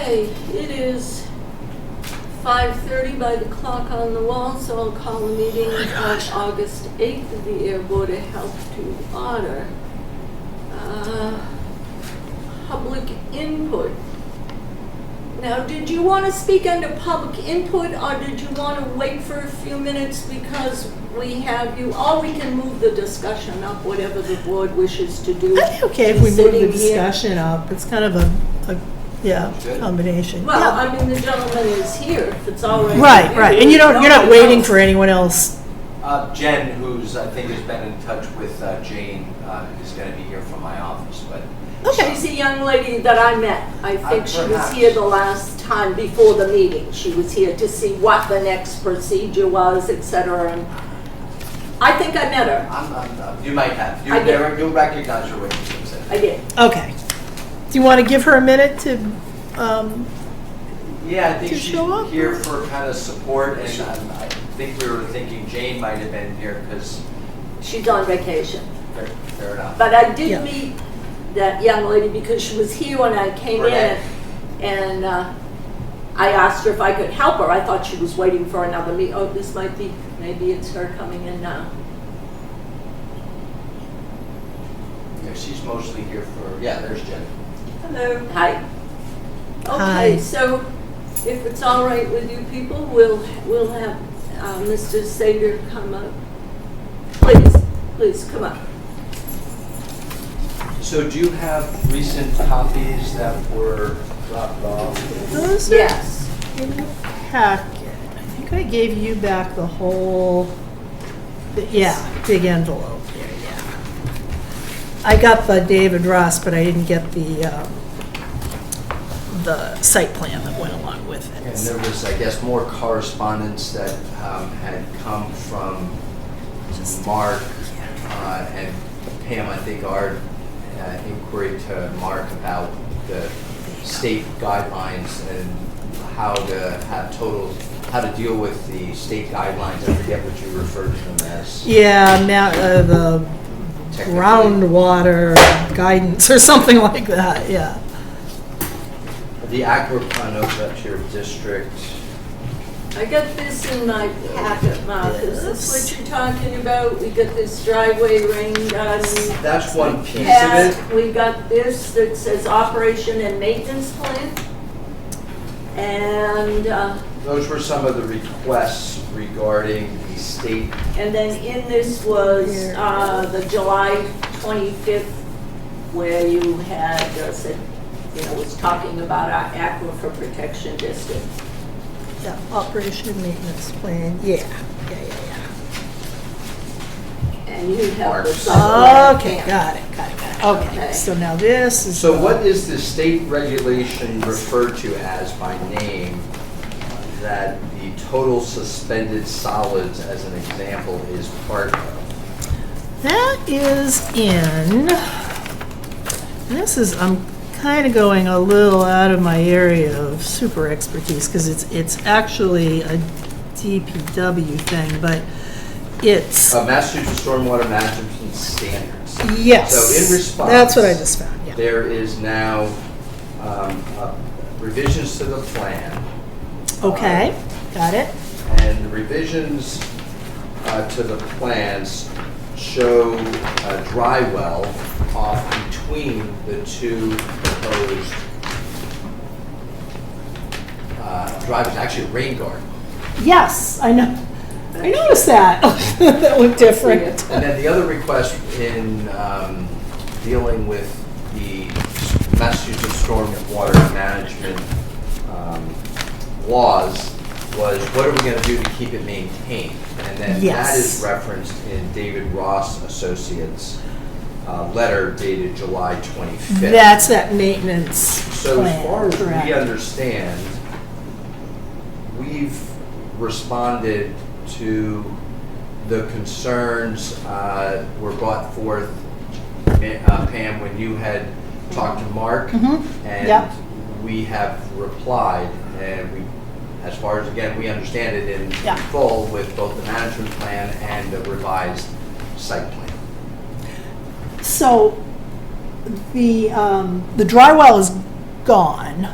Okay, it is 5:30 by the clock on the wall, so I'll call the meeting on August 8th of the Ayer Board of Health to order. Public input. Now, did you want to speak under public input, or did you want to wait for a few minutes because we have you, or we can move the discussion up, whatever the board wishes to do? I'd be okay if we move the discussion up. It's kind of a combination. Well, I mean, the gentleman is here, if it's all right. Right, and you're not waiting for anyone else. Jen, who's I think has been in touch with Jane, is going to be here from my office, but Okay. She's a young lady that I met. I think she was Perhaps. here the last time before the meeting. She was here to see what the next procedure was, etc. And I think I met her. you might have. I did. You'll recognize her when she comes in. I did. Okay. Do you want to give her a minute to? Yeah, I think to she's show up? here for kind of support, and I think we were thinking Jane might have been here because She's on vacation. fair enough. But I did Yeah. meet that young lady because she was here when I came Renee. in, and I asked her if I could help her. I thought she was waiting for another meeting. Oh, this might be, maybe it's her coming in now. Yeah, she's mostly here for. Yeah, there's Jen. Hello. Hi. Okay, Hi. so if it's all right with you people, we'll have Mr. Sager come up. Please come up. So do you have recent copies that were dropped off? Those are Yes. in the packet. I think I gave you back the whole. Yeah, big envelope there. Yeah. I got the David Ross, but I didn't get the site plan that went along with it. And there was, I guess, more correspondence that had come from Mark and Pam. I think our inquiry to Mark about the state guidelines and how to deal with the state guidelines. I forget what you referred to them as. Yeah, the Technically. groundwater guidance or something like that. Yeah. The aquapon over at your district. I got this in my packet, Mark. Is this what you're talking about? We got this driveway rain garden. That's one piece of And it. we got this that says operation and maintenance plan. And Those were some of the requests regarding the state. and then in this was the July 25th, where you had said, was talking about our aquifer protection district. Yeah, operation and maintenance plan. Yeah. And you have the Marks. site Okay, plan. got it. Okay, Okay. so now this is. So what is the state regulation referred to as by name that the total suspended solids, as an example, is part of? That is in. I'm kind of going a little out of my area of super expertise because it's actually a DPW thing, but it's. Massachusetts Stormwater Management Standards. Yes. So in response. That's what I just found, yeah. There is now revisions to the plan. Okay, got it. And the revisions to the plans show a dry well off between the two proposed driveways, actually a rain garden. Yes, I know. I noticed that. That looked different. And then the other request in dealing with the Massachusetts Stormwater Management laws was, what are we going to do to keep it maintained? And then Yes. that is referenced in David Ross Associates' letter dated July 25th. That's that maintenance So plan, as far as correct. we understand, we've responded to the concerns were brought forth, Pam, when you had talked to Mark, and Yep. we have replied, and we, as far as, again, we understand it in Yeah. full with both the management plan and the revised site plan. So the dry well is gone.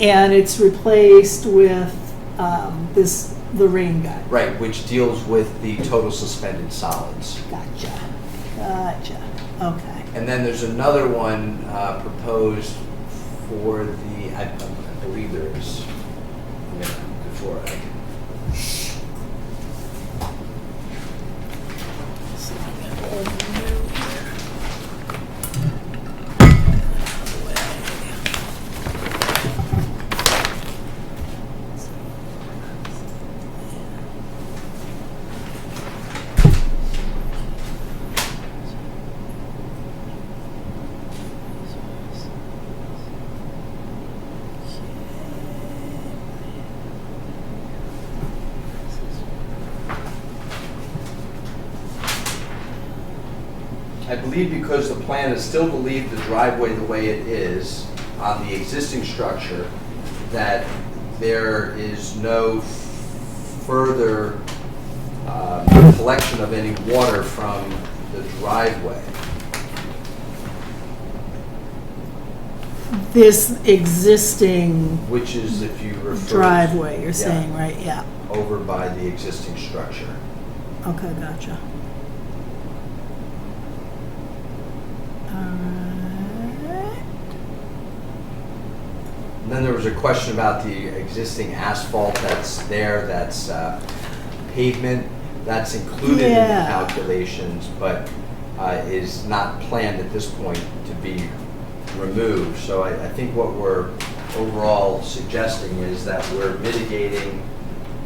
And it's replaced with the rain guard. Right, which deals with the total suspended solids. Gotcha. Okay. And then there's another one proposed for the, I believe there is, before I. So I'm gonna go over new here. I believe because the plan is still to leave the driveway the way it is on the existing structure, that there is no further collection of any water from the driveway. This existing Which is, if you refer. driveway, you're Yeah, saying, right? Yeah. over by the existing structure. Okay, gotcha. Alright. And then there was a question about the existing asphalt that's there, that's pavement, that's included in the Yeah. calculations, but is not planned at this point to be removed. So I think what we're overall suggesting is that we're mitigating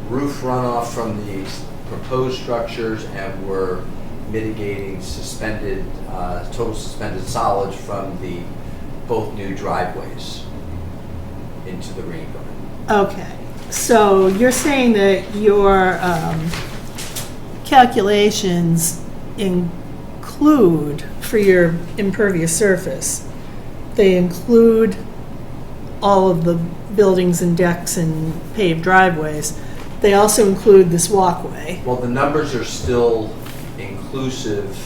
roof runoff from the proposed structures, and we're mitigating suspended, total suspended solids from the both new driveways into the rain garden. Okay, so you're saying that your calculations include, for your impervious surface, they include all of the buildings and decks and paved driveways. They also include this walkway. Well, the numbers are still inclusive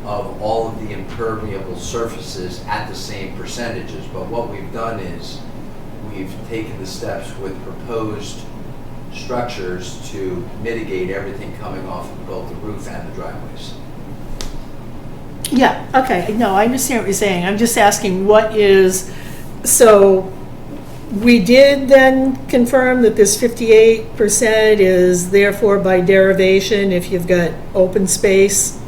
of all of the impermeable surfaces at the same percentages, but what we've done is we've taken the steps with proposed structures to mitigate everything coming off of both the roof and the driveways. Yeah, okay, no, I understand what you're saying. I'm just asking what is, so we did then confirm that this 58% is therefore by derivation if you've got open space,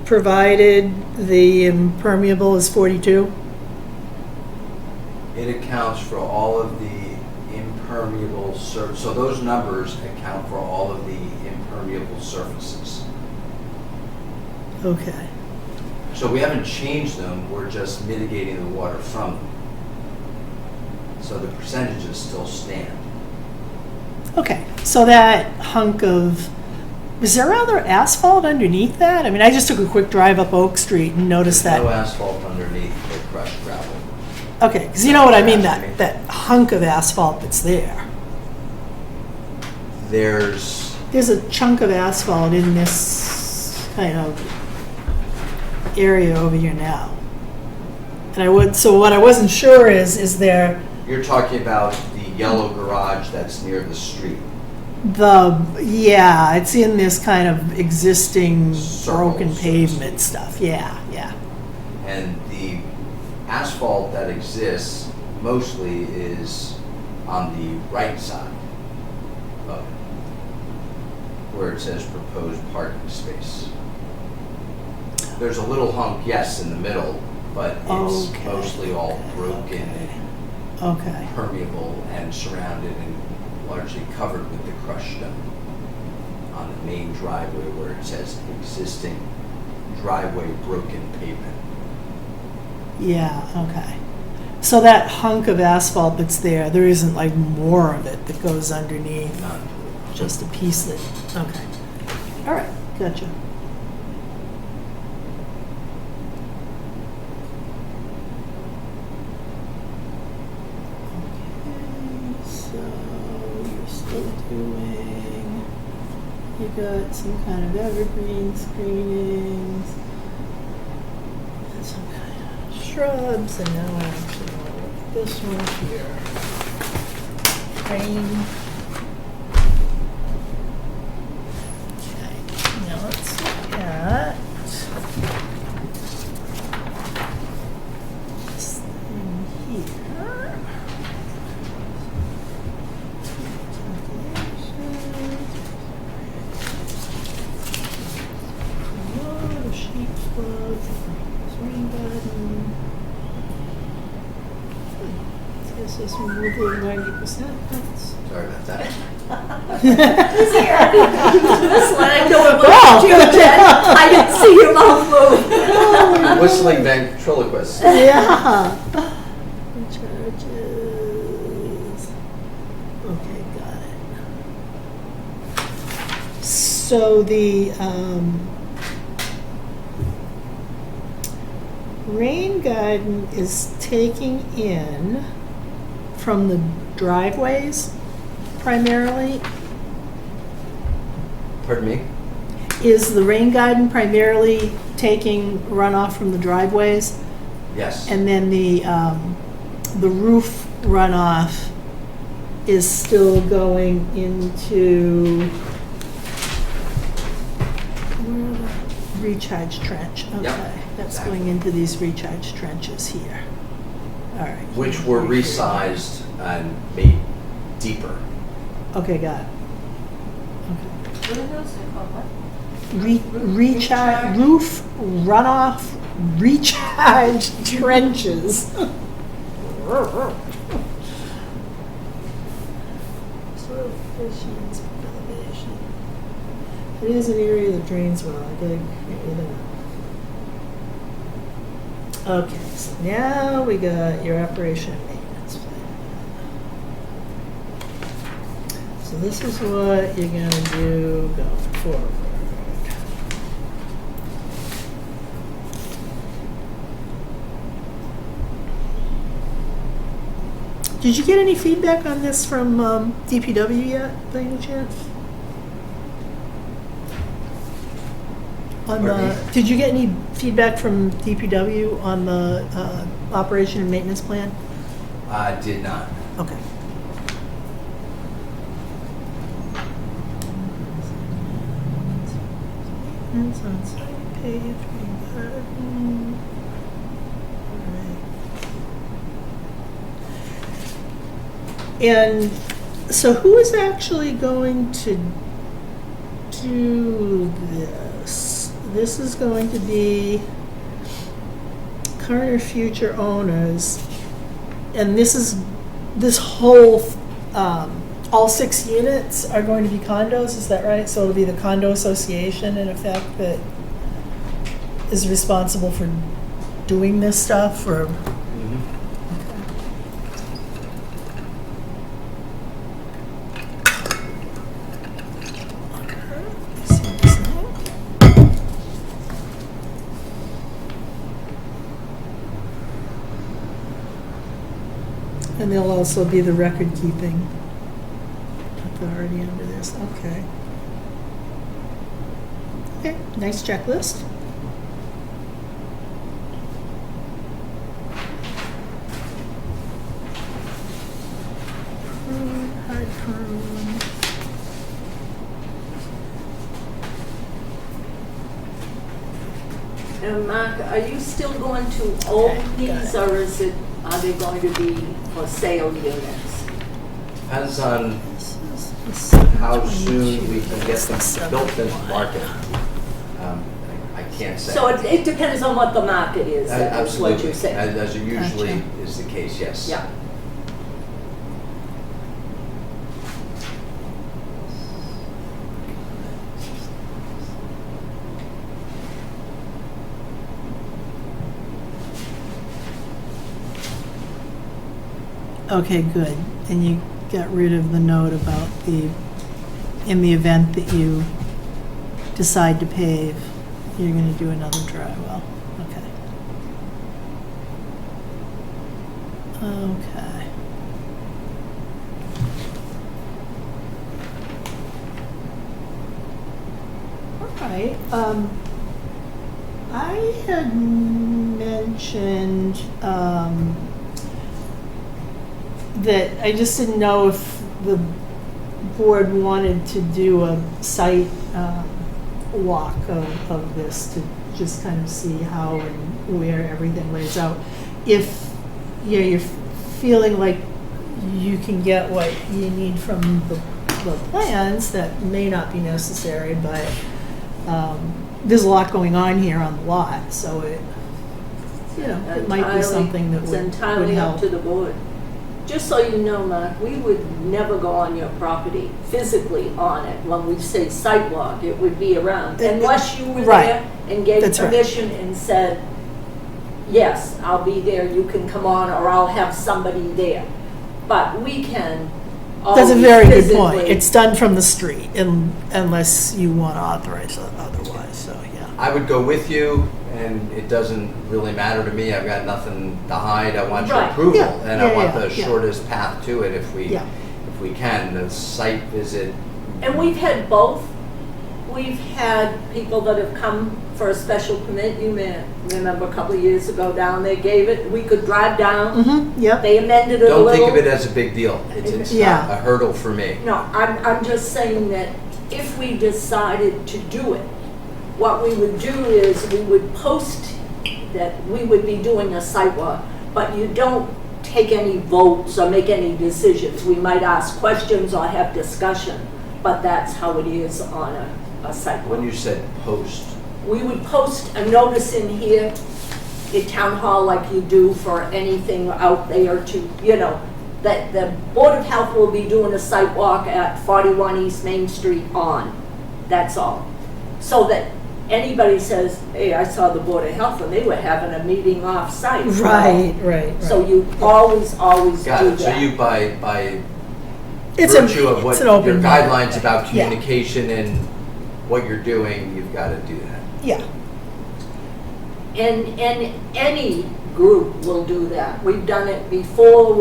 provided the impermeable is 42? It accounts for all of the impermeable so those numbers account for all of the impermeable surfaces. Okay. So we haven't changed them, we're just mitigating the water from them. So the percentages still stand. Okay, so that hunk of, is there other asphalt underneath that? I mean, I just took a quick drive up Oak Street and noticed There's no that. asphalt underneath the crushed gravel. Okay, because you know what I mean, that hunk of asphalt that's there. There's There's a chunk of asphalt in this kind of area over here now. And so what I wasn't sure is there You're talking about the yellow garage that's near the street. yeah, it's in this kind of existing broken Circles. pavement stuff. Yeah. And the asphalt that exists mostly is on the right side of it, where it says proposed parking space. There's a little hunk, yes, in the middle, but it's Okay, mostly all broken Okay. and permeable and surrounded and largely covered with the crushed stone on the main driveway where it says existing driveway broken pavement. Yeah, okay. So that hunk of asphalt that's there isn't like more of it that goes underneath, None. just a piece that, okay. All right, gotcha. Okay, so you're still doing, you got some kind of evergreen screenings and some kind of shrubs, and now I actually want to look at this one here. Rain. Okay, now let's look at this thing here. The sheep floods, rain garden. This is removal of 90%. Sorry about that. This one, I know it was you, Jen. I didn't see your mouth move. Whistling ventriloquist. Yeah. Charges. Okay, got it. So the rain garden is taking in from the driveways primarily. Pardon me? Is the rain garden primarily taking runoff from the driveways? Yes. And then the roof runoff is still going into recharge trench. Okay, that's exactly. going into these recharge trenches here. All right. Which were resized and made deeper. Okay, got it. Okay. What are those called? What? Recharge roof runoff recharge trenches. Sufficient elevation. It is an area that drains well. I gotta agree with that. Okay, so now we got your operation and maintenance plan. So this is what you're gonna do going forward. Did you get any feedback on this from DPW yet, by any chance? On Pardon the, me? did you get any feedback from DPW on the operation and maintenance plan? I did not. Okay. Maintenance on site, paved, green garden. All right. And so who is actually going to do this? This is going to be current or future owners. And this whole, all 6 units are going to be condos, is that right? So it'll be the condo association in effect that is responsible for doing this stuff, or? Mhm. And they'll also be the record keeping authority under this, okay. Okay, nice checklist. Hard prune. And Mark, are you still going to own these, or are they going to be for sale units? Depends on This is the how 722. soon we can get That's the them built and 71. marketed. I can't say. So it depends on what the market is, that's what Absolutely. you're saying. As it usually Gotcha. is the case, yes. Yeah. Okay, good. And you got rid of the note about in the event that you decide to pave, you're gonna do another dry well. Okay. Okay. All right, I had mentioned mentioned, that I just didn't know if the board wanted to do a site, walk of this to just kind of see how and where everything lays out. If, you're feeling like you can get what you need from the plans, that may not be necessary, but, there's a lot going on here on the lot, so it might be something that It's would entirely up help. to the board. Just so you know, Mark, we would never go on your property, physically on it. When we say sidewalk, it would be around, unless you were Right. there and gave That's right. permission and said, yes, I'll be there, you can come on, or I'll have somebody there. But we can always That's a very good physically. point. It's done from the street, unless you want to authorize it otherwise, so, yeah. I would go with you, and it doesn't really matter to me. I've got nothing to hide. I want your Right. approval, Yeah. and I want Yeah, the yeah. shortest path to it if Yeah. we can. The site visit. And we've had both. We've had people that have come for a special permit. You may remember a couple of years ago down there, gave it, we could drive down. Mm-hmm, yep. They amended it a Don't little. think of it as a big deal. It's Yeah. not a hurdle for me. No, I'm just saying that if we decided to do it, what we would do is we would post that we would be doing a site walk, but you don't take any votes or make any decisions. We might ask questions or have discussion, but that's how it is on a site walk. When you said post, We would post a notice in here at Town Hall like you do for anything out there to, that the Board of Health will be doing a site walk at 41 East Main Street on. That's all. So that anybody says, hey, I saw the Board of Health and they were having a meeting off-site. Right. So you always got do it. So that. you by It's virtue of what it's an your open guidelines meeting. about Yeah. communication and what you're doing, you've got to do that. Yeah, And any group will do that. We've done it before.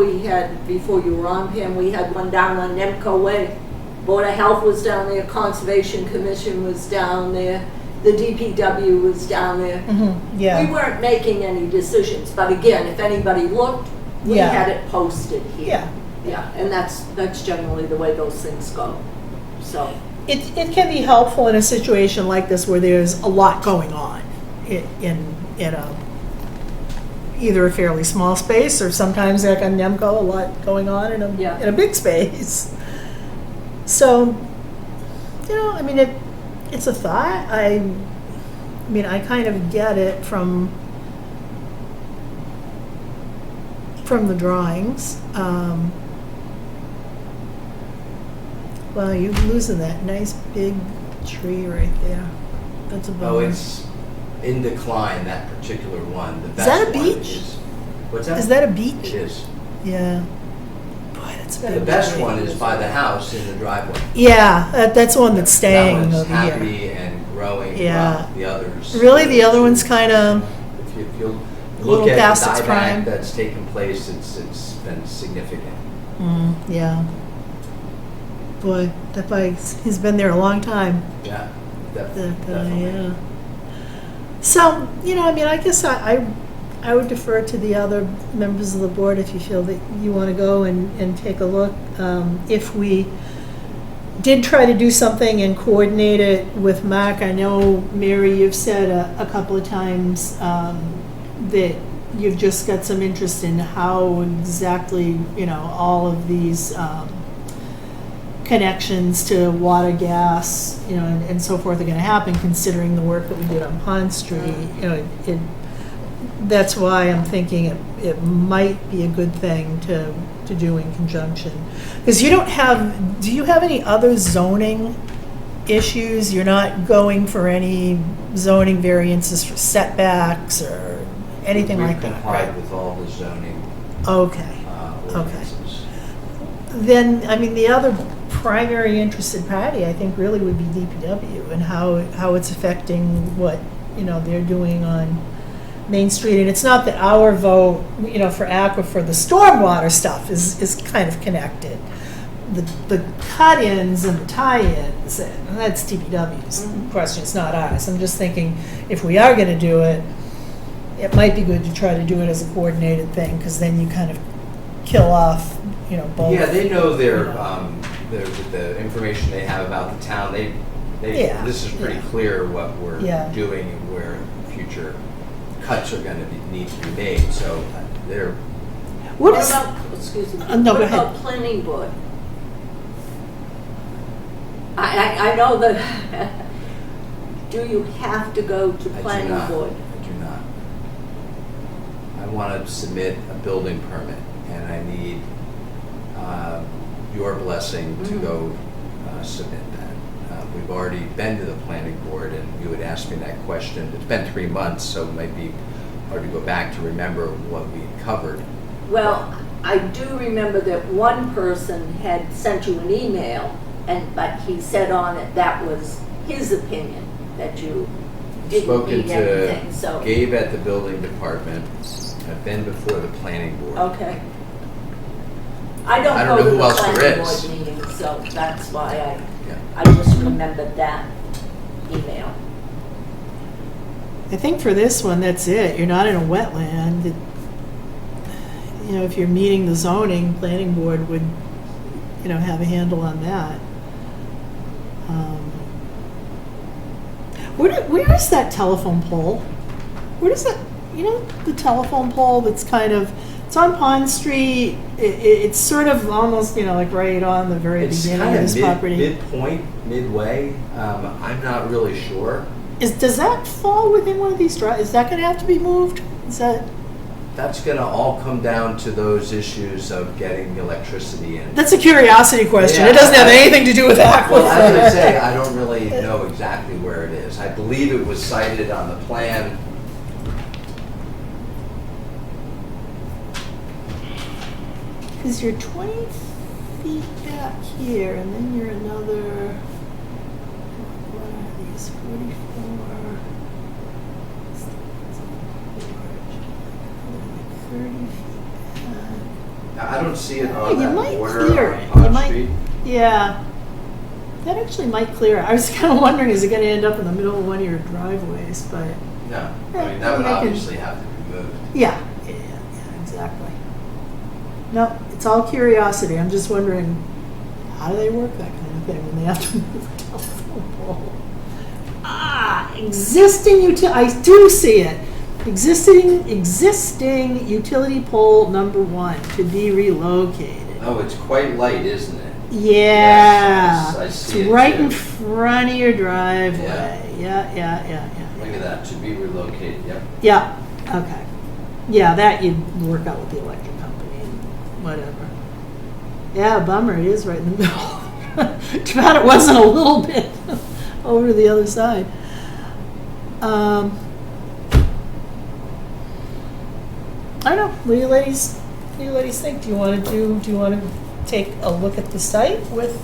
Before you were on, Pam, we had one down on Nemco Way. Board of Health was down there, Conservation Commission was down there, the DPW was down there. mm-hmm, We yeah, weren't making any decisions, but again, if anybody looked, we Yeah. had it posted here. yeah. Yeah, and that's generally the way those things go. So, It can be helpful in a situation like this where there's a lot going on in a, either a fairly small space, or sometimes like on Nemco, a lot going on in Yeah. a big space. So, I mean, it's a thought. I kind of get it from the drawings. Well, you're losing that nice big tree right there. That's a bummer. Oh, it's in decline, that particular one. The Is best that a one beech? What's that? Is that a It beech? is. Yeah. Boy, that's gotta The be best great. one is by the house in the driveway. Yeah, that's the one that's That staying one's over here. happy and growing. Yeah. Well, the others. Really, the other one's kind of, If you a little look at past the its prime. dieback that's taken place, it's been significant. yeah. Boy, that bike's, he's been there a long time. Yeah, Definitely. Yeah. So, I guess I would defer to the other members of the board if you feel that you want to go and take a look. If we did try to do something and coordinate it with Mark, I know, Mary, you've said a couple of times that you've just got some interest in how exactly, all of these connections to water, gas, and so forth are going to happen, considering the work that we did on Pond Street. That's why I'm thinking it might be a good thing to do in conjunction. Because do you have any other zoning issues? You're not going for any zoning variances for setbacks or anything like that, We've complied right? with all the zoning Okay. ordinances. Then, the other primary interested party, I think, really would be DPW and how it's affecting what, they're doing on Main Street. And it's not that our vote, for aquifer, the stormwater stuff is kind of connected. The cut-ins and the tie-ins, and that's DPW's question, it's not ours. I'm just thinking, if we are gonna do it, it might be good to try to do it as a coordinated thing, because then you kind of kill off, both. Yeah, they know you know. the information they have about the town. Yeah, This is pretty yeah. clear what we're Yeah. doing and where future cuts are going to need to be made. So they're What is, about, excuse me, no, what go ahead. about planning board? I know that, do you have to go to I do planning not. board? I do not. I want to submit a building permit, and I need your blessing to Mhm. go submit that. We've already been to the planning board, and you had asked me that question. It's been 3 months, so it might be hard to go back to remember what we covered. Well, I do remember that one person had sent you an email, but he said on it that was his opinion, that you didn't Spoken need to anything, so. Gabe at the building department. I've been before the planning board. Okay. I don't I go don't know to who the else there planning is. board meetings, so that's why Yeah. I just remembered that email. I think for this one, that's it. You're not in a wetland. If you're meeting the zoning, planning board would, have a handle on that. Where is that telephone pole? Where does that, the telephone pole that's it's on Pond Street. It's sort of almost, like right on the very It's beginning kind of of this property. midpoint, midway. I'm not really sure. Does that fall within one of these drives? Is that going to have to be moved? Is that? That's going to all come down to those issues of getting electricity in. That's a curiosity question. Yeah. It doesn't have anything to do with aquifer. Well, as I say, I don't really know exactly where it is. I believe it was cited on the plan. Because you're 20 feet back here, and then you're another, what are these, 44, 30 feet back. Now, I don't see it Oh, on you that might border clear on it. Pond You might- Street. Yeah. That actually might clear it. I was kind of wondering, is it going to end up in the middle of one of your driveways? But No, Yeah, I mean, that would I can- obviously have to be moved. yeah, exactly. No, it's all curiosity. I'm just wondering, how do they work that kind of thing when they have to move a telephone pole? I do see it. Existing utility pole number 1 to be relocated. Oh, it's quite light, isn't it? Yeah. Yes, I see It's it right too. in front of your driveway. Yeah. Look at that, to be relocated, yep. Yeah, okay. Yeah, that you'd work out with the electric company and whatever. Yeah, bummer, it is right in the middle. Too bad it wasn't a little bit over to the other side. I don't know, what do you ladies think? Do you want to take a look at the site with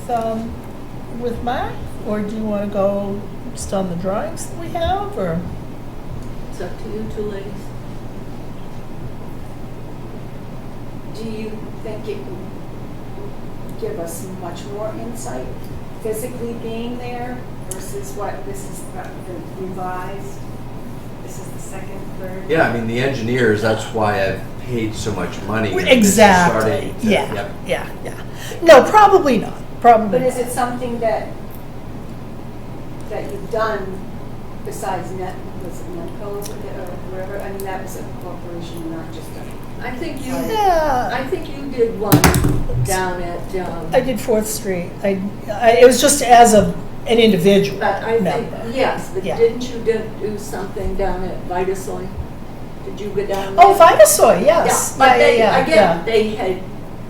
Mark? Or do you want to go just on the drawings that we have, or? It's up to you two ladies. Do you think it would give us much more insight physically being there versus what this is the revised? This is the second, third? Yeah, I mean, the engineers, that's why I've paid so much money. and this is Exactly. starting to- yep. Yeah. No, probably not. Probably. But is not. it something that you've done besides was it Netco or whatever? I mean, that was a corporation, not just a. I think you, Yeah. I think you did one down at, I did 4th Street. It was just as an individual but I think, member. yes, but Yeah. didn't you do something down at Vitasoy? Did you go down there? Oh, Vitasoy, yes. Yeah, but they, yeah. again, they had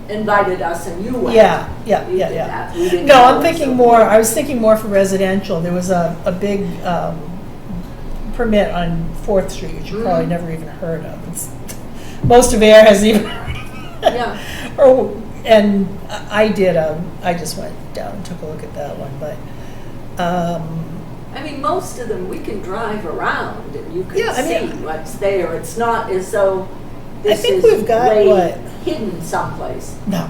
invited us and you went. Yeah. You did that. We didn't No, go, I'm thinking so- more, I was thinking more for residential. There was a big permit on 4th Street, which you probably never even heard of. Most of Ayer hasn't even heard of it. Yeah. And I just went down and took a look at that one, but, I mean, most of them, we can drive around and you Yeah, I can mean- see what's there. It's not as though this think is we've got, way what? hidden someplace. no,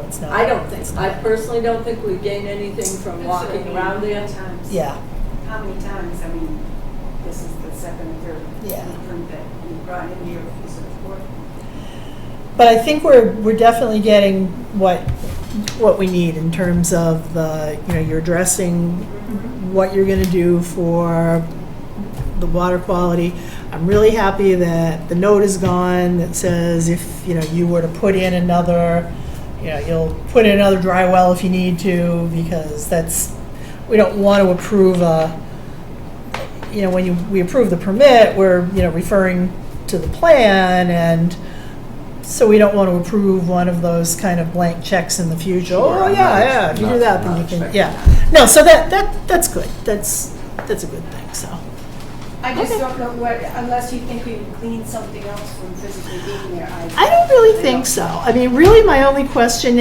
it's not. I don't think, It's I not. personally don't think we gain anything from walking around there. Times. Yeah, How many times? I mean, this is the second or third Yeah. blueprint that you brought into your piece of report. But I think we're definitely getting what we need in terms of the, you're addressing what you're gonna do for the water quality. I'm really happy that the note is gone that says if, you were to put in another, you'll put in another dry well if you need to, because we don't want to approve when we approve the permit, we're, referring to the plan, and so we don't want to approve one of those kind of blank checks in the future. Sure, Oh, I'm yeah, not- if you do not- that, not then you can, expecting yeah. that. No, so that's good. That's a good thing, so. I just Okay. don't know unless you think we would clean something else from physically being there. I don't really think so. I mean, really, my only question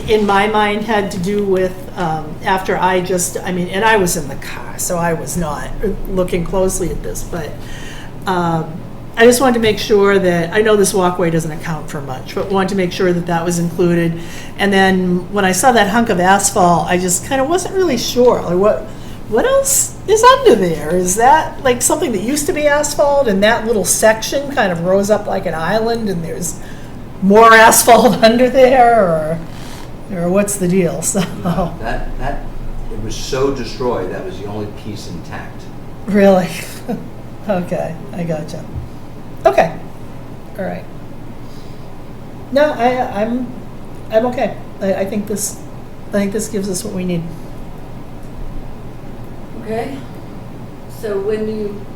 in my mind had to do with after and I was in the car, so I was not looking closely at this, but I just wanted to make sure that, I know this walkway doesn't account for much, but wanted to make sure that was included. And then when I saw that hunk of asphalt, I just kind of wasn't really sure, like what else is under there? Is that like something that used to be asphalt and that little section kind of rose up like an island and there's more asphalt under there, or what's the deal? So That it was so destroyed, that was the only piece intact. really? Okay, I gotcha. Okay, all right. No, I'm okay. I think this gives us what we need. Okay, so when do you?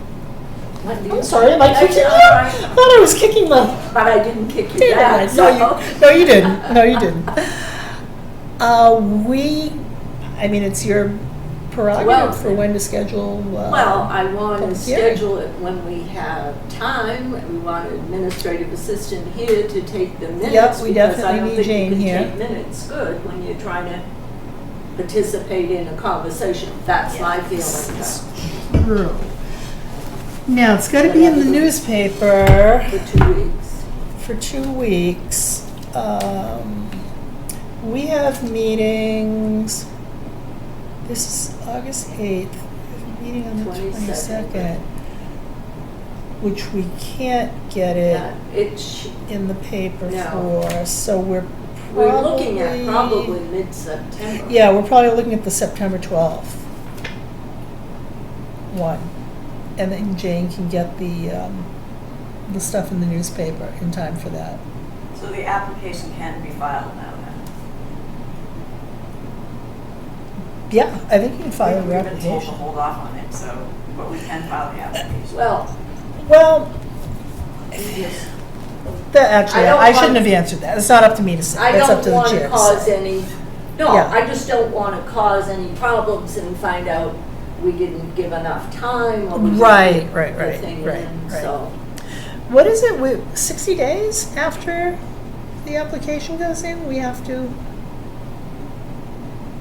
I'm sorry, am I kicking you? That's all right. I thought I was kicking the. But I didn't kick you Damn back, it. so. No, you didn't. No, you didn't. It's your prerogative Well, for when to schedule. Well, I want to public hearing. schedule it when we have time. We want an administrative assistant here to take the minutes. Yep, we because definitely need Jane I don't think you here. can take minutes good when you're trying to participate in a conversation. That's my feeling True. Now, it's got to be in the newspaper for 2 weeks. for 2 weeks. We have meetings, this is August 8th, we have a meeting on the 22nd, which we can't get it in the paper No. for, so we're looking at probably mid-September. Yeah, we're probably looking at the September 12th one. And then Jane can get the stuff in the newspaper in time for that. So the application can be filed now then? Yeah, I think you can file your We've been told to application. hold off on it, so, but we can file the application. Well, Well, yes. actually, I don't I shouldn't want- have answered that. It's not up to me to say. I That's up to don't the want chair to to cause say. any, no, Yeah. I just don't want to cause any problems and find out we didn't give enough time or we didn't Right, get right, the right, thing right, in, right. so. What is it, 60 days after the application goes in, we have to?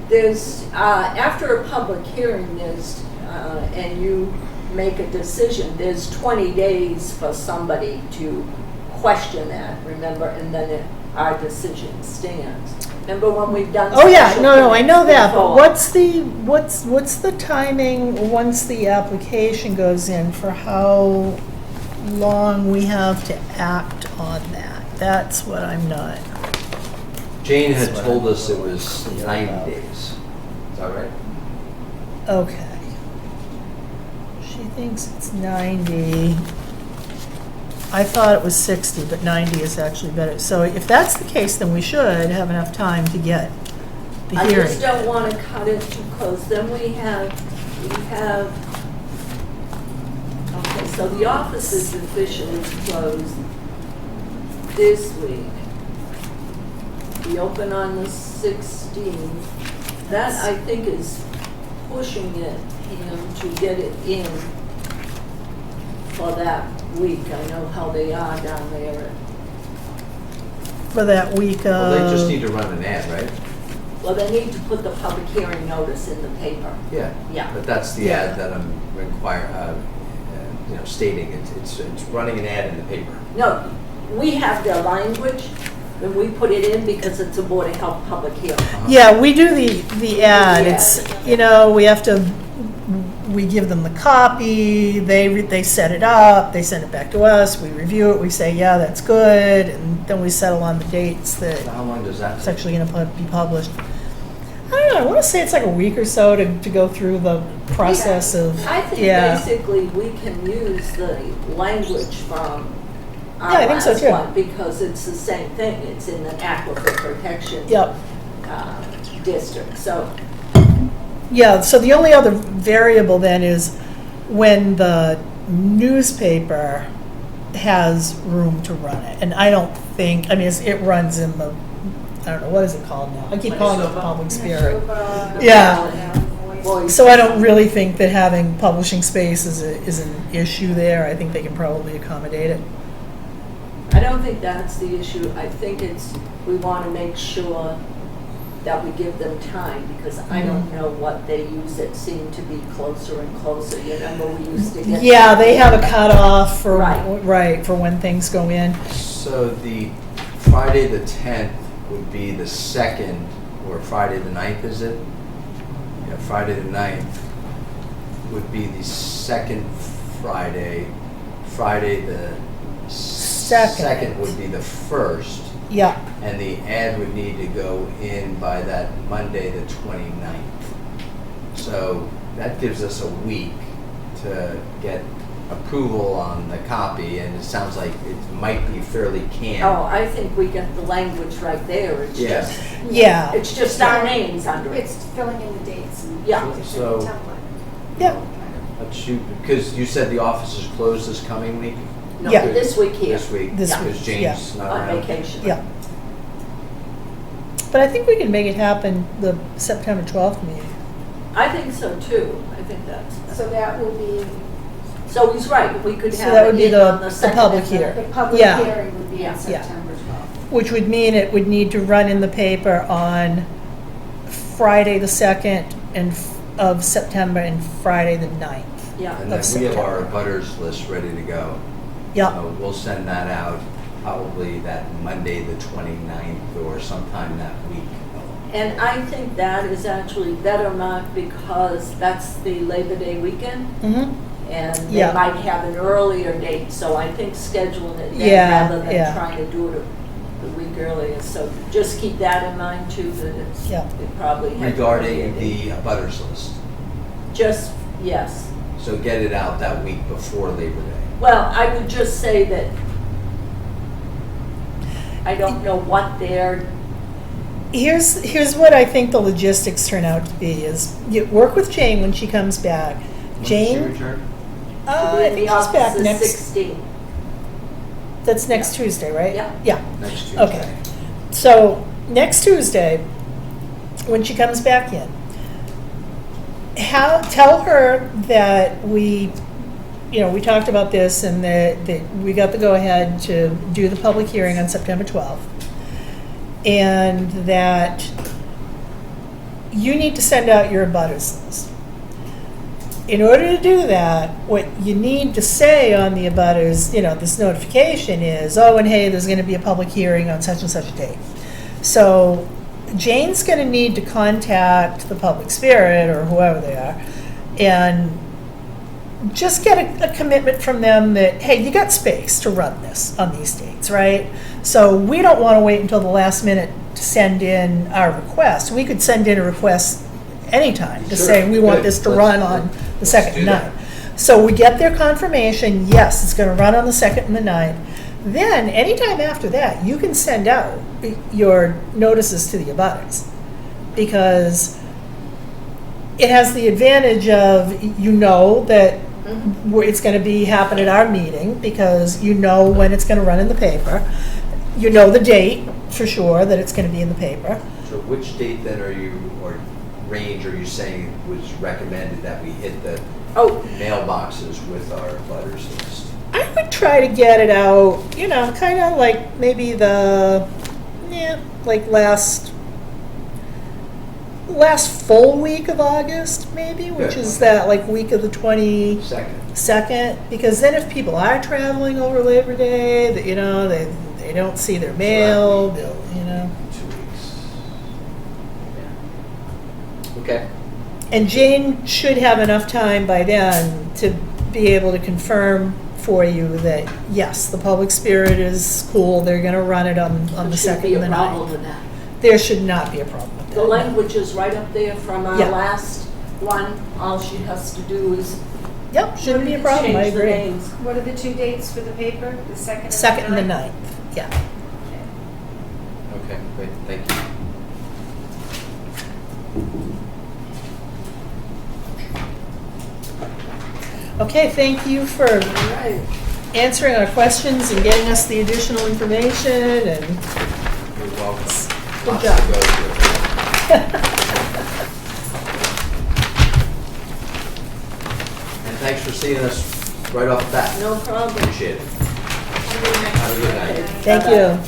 There's, after a public hearing, and you make a decision, there's 20 days for somebody to question that, remember, and then our decision stands. Remember when we've done Oh, yeah, special no, I know permits that, but before? what's the timing once the application goes in for how long we have to act on that? That's what I'm not. Jane had That's what told I'm us it was clear 90 about. days. Is that right? Okay. She thinks it's 90. I thought it was 60, but 90 is actually better. So if that's the case, then we should have enough time to get the I hearing. just don't want to cut it too close. Then we have, okay, so the office is officially closed this week. We open on the 16th. That, I think, is pushing it, to get it in for that week. I know how they are down there. For that week of. Well, they just need to run an ad, right? Well, they need to put the public hearing notice in the paper. Yeah. Yeah. But that's the ad that I'm stating. It's running an ad in the paper. No, we have the language, and we put it in because it's a Board of Health public hearing. Yeah, we do the ad. It's, we have to we give them the copy, they set it up, they send it back to us, we review it, we say, yeah, that's good, and then we settle on the dates that So how long does that it's take? actually going to be published. I don't know, I want to say it's like a week or so to go through the process of, I think yeah. basically we can use the language from Yeah, I our think so last too. one, because it's the same thing, it's in the aquifer protection Yep. district, so. Yeah, so the only other variable then is when the newspaper has room to run it. And I don't think, I mean, it runs in the, I don't know, what is it called now? I keep calling it the Public Spirit. Yeah. Voice. So I don't really think that having publishing space is an issue there. I think they can probably accommodate it. I don't think that's the issue. I think it's, we want to make sure that we give them time, because I don't know what they use that seem to be closer and closer. You remember we used to get. Yeah, they have a cutoff for, Right. right, for when things go in. So the Friday the 10th would be the second, or Friday the 9th, is it? Yeah, Friday the 9th would be the second Friday. Friday the second would be the first. Yeah, And the ad would need to go in by that Monday, the 29th. So that gives us a week to get approval on the copy, and it sounds like it might be fairly canned. Oh, I think we get the language right there. It's Yeah. just, yeah, it's just our names under it. It's filling in the dates and Yeah. it's a So- template. yeah. Let's shoot, because you said the office is closed this coming week? No, Yeah. this week here, This week? This Because week, James not on around? vacation. Yeah. But I think we can make it happen the September 12th meeting. I think so too. I think that's, So that will be, so he's right, we could So have that would it be in the- on the the second. public and the- hearing. the public Yeah. hearing would be Yeah. on September 12th. Which would mean it would need to run in the paper on Friday the 2nd of September and Friday the 9th. Yeah, And then Of we have September. our butters list ready to go. Yeah, So we'll send that out probably that Monday, the 29th, or sometime that week. and I think that is actually better, Mark, because that's the Labor Day weekend. mm-hmm, And they Yeah. might have an earlier date, so I think scheduling it then Yeah, rather than yeah. trying to do it a week earlier. So just keep that in mind too, that it's, Yeah. it probably has. Regarding the butters list. Just, yes. So get it out that week before Labor Day. Well, I would just say that I don't know what their, here's what I think the logistics turn out to be is you work with Jane when she comes back. When does Jane, she return? I think she's back the next, 16th. that's next Tuesday, right? Yeah. Yeah. Next Tuesday. Okay. So next Tuesday, when she comes back in, tell her that we talked about this and that we got the go-ahead to do the public hearing on September 12th. And that you need to send out your abutters list. In order to do that, what you need to say on the abutters, this notification is, oh, and hey, there's going to be a public hearing on such and such a date. So Jane's going to need to contact the Public Spirit or whoever they are and just get a commitment from them that, hey, you got space to run this on these dates, right? So we don't want to wait until the last minute to send in our request. We could send in a request anytime to Sure. say we want Good. this to Let's- run on the let's 2nd do and that. 9th. So we get their confirmation, yes, it's going to run on the 2nd and the 9th. Then, anytime after that, you can send out your notices to the abutters. Because it has the advantage of, that it's going to be happen at our meeting, because when it's going to run in the paper. You know the date, for sure, that it's going to be in the paper. So which date then or range are you saying was recommended that we hit the Oh, mailboxes with our butters list? I would try to get it out, kind of like maybe last full week of August, maybe, which Good. is that week of the 22nd, Second. because then if people are traveling over Labor Day, that they don't see their mail, they'll. 2 weeks. Okay. And Jane should have enough time by then to be able to confirm for you that, yes, the Public Spirit is cool, they're gonna run it on the second and the There shouldn't be a problem ninth. with that. There should not be a problem with that. The language is right up there from our Yeah. last one. All she has to do is Yep, shouldn't be a problem, I change the agree. names. What are the 2 dates for the paper? The second and the Second and the ninth? ninth, yeah. Okay, great, thank you. Okay, thank you for All right. answering our questions and getting us the additional information and You're welcome. Good Lots job. to go through. And thanks for seeing us right off the bat. No problem. Appreciate it. Have a good night. thank Bye-bye. you.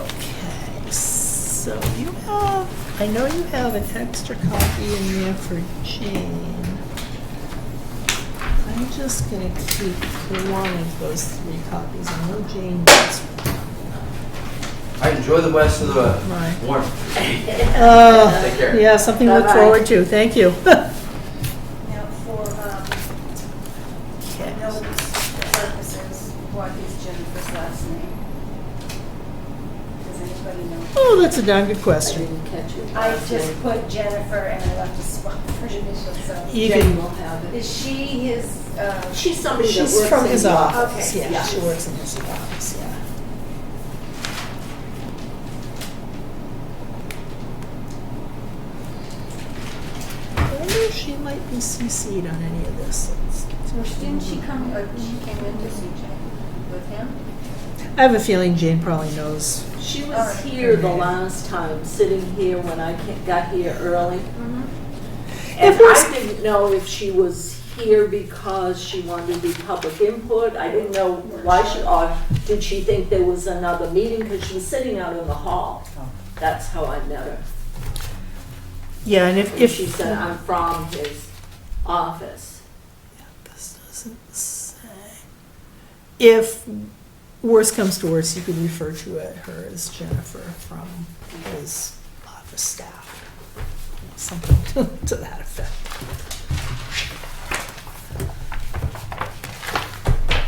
Okay, so you have, I know you have an extra copy in there for Jane. I'm just gonna keep one of those 3 copies. I know Jane needs one. All right, enjoy the rest of the Right. warmth. Take care. Yeah, something to look Bye-bye. forward to. Thank you. Now, for Okay. notice purposes, what is Jennifer's last name? Does anybody know? Oh, that's a darn good I question. didn't catch it. I just put Jennifer and I left a spot for initials, so. You Jane can, will have it. Is she his, She's somebody that works she's from in his the office. Okay. Yeah, she works in his office, yeah. I wonder if she might be CC'd on any of this. didn't she come, she came in to see Jay with him? I have a feeling Jane probably knows. She All was right. here the last time, sitting here when I got here early. Mm-hmm. And If it's- I didn't know if she was here because she wanted to be public input. I didn't know why she, or did she think there was another meeting? Because she was sitting out in the hall. That's how I met her. Yeah, and And she said, I'm from his office. This doesn't say. If worst comes to worst, you could refer to her as Jennifer from his office staff. Something to that effect.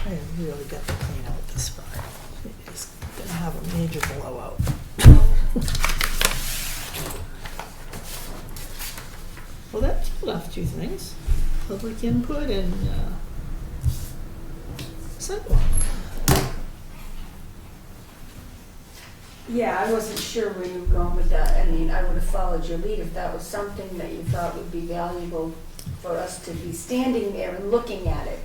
I really got to clean out this file. It's gonna have a major blowout. Well, that pulled off 2 things. Public input and sidewalk. Yeah, I wasn't sure where you were going with that. I mean, I would have followed your lead if that was something that you thought would be valuable for us to be standing there and looking at it.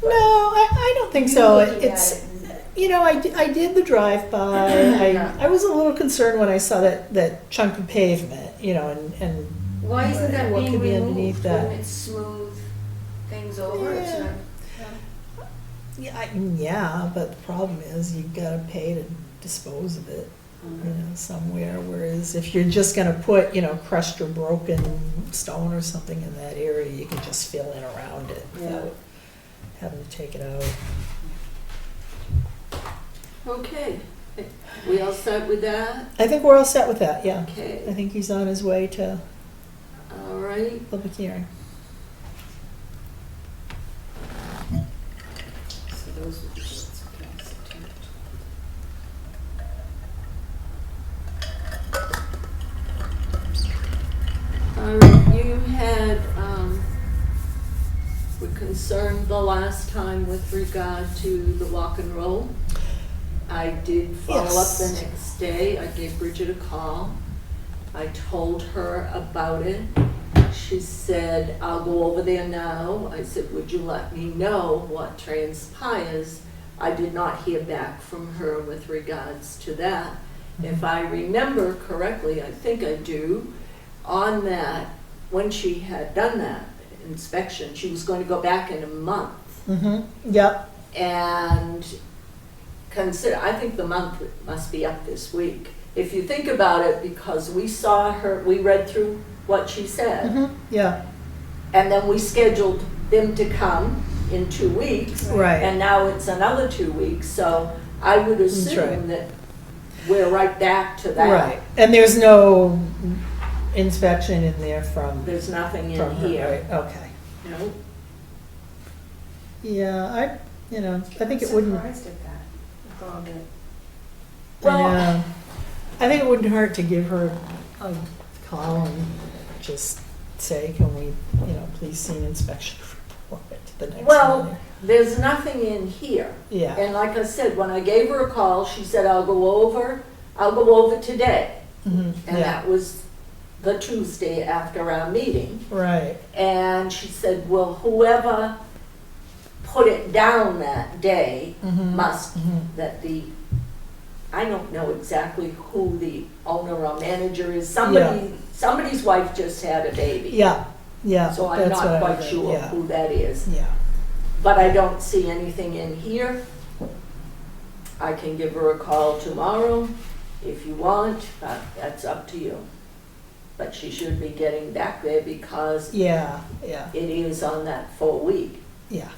No, I don't think You so. looking at It's, it and- you know, I did the drive-by. Yeah. I was a little concerned when I saw that chunk of pavement, you know, and Why isn't that What being could be removed? underneath that? Wouldn't it smooth things over? It's Yeah. not- yeah, but the problem is you gotta pay to dispose of it, you know, somewhere. Whereas if you're just gonna put, you know, crushed or broken stone or something in that area, you can just fill in around it without having to take it out. Okay. We all set with that? I think we're all set with that, yeah. I Okay. think he's on his way to All right. public hearing. So those would be dates, okay, September. All right, you had, were concerned the last time with regard to the walk and roll. I did follow up the Yes. next day. I gave Bridget a call. I told her about it. She said, I'll go over there now. I said, would you let me know what transpires? I did not hear back from her with regards to that. If I remember correctly, I think I do, on that, when she had done that inspection, she was going to go back in a month. Mm-hmm, yep. And consider, I think the month must be up this week. If you think about it, because we saw her, we read through what she said, Mm-hmm, yeah, and then we scheduled them to come in 2 weeks. right. And now it's another 2 weeks, so I would assume right. that we're right back to that. Right, and there's no inspection in there from There's nothing in her, here. right? Okay. No. Yeah, I think it I'm wouldn't. surprised at that, with all the Well- I know. I think it wouldn't hurt to give her a call and just say, can we, please see an inspection report at the next Well, meeting? there's nothing in here. Yeah, And like I said, when I gave her a call, she said, I'll go over today. mhm, And yeah, that was the Tuesday after our meeting. right, And she said, well, whoever put it down that day mhm, must, mhm. I don't know exactly who the owner or manager is. Yeah. Somebody's wife just had a baby. Yeah, yeah. So I'm that's what not I quite read, sure yeah, who that is. Yeah, But I don't see anything in here. I can give her a call tomorrow if you want, but that's up to you. But she should be getting back there because yeah, yeah, it is on that full week. yeah.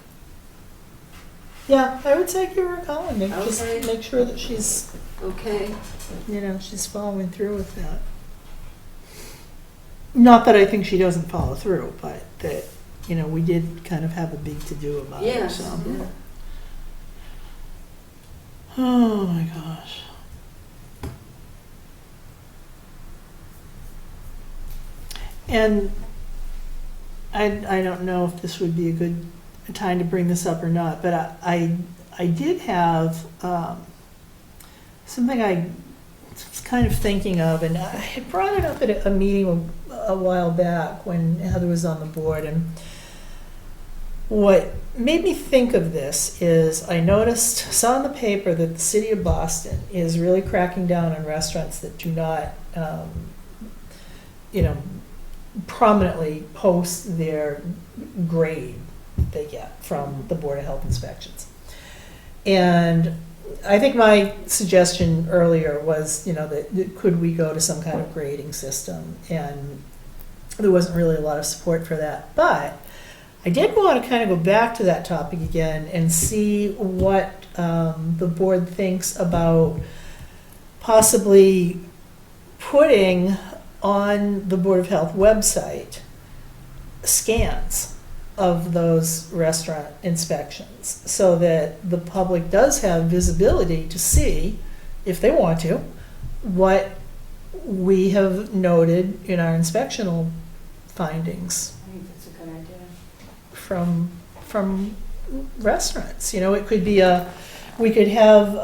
Yeah, I would say give her a call and just Okay. make sure that she's, Okay? she's following through with that. Not that I think she doesn't follow through, but that, we did kind of have a big to-do about it, Yes. so. Yeah. Oh, my gosh. And I don't know if this would be a good time to bring this up or not, but I did have something I was kind of thinking of, and I had brought it up at a meeting a while back when Heather was on the board, and what made me think of this is I saw in the paper that the city of Boston is really cracking down on restaurants that do not, prominently post their grade they get from the Board of Health inspections. And I think my suggestion earlier was, that could we go to some kind of grading system? And there wasn't really a lot of support for that. But I did want to kind of go back to that topic again and see what the board thinks about possibly putting on the Board of Health website scans of those restaurant inspections so that the public does have visibility to see, if they want to, what we have noted in our inspectional findings I think that's a good idea. from restaurants. It could be we could have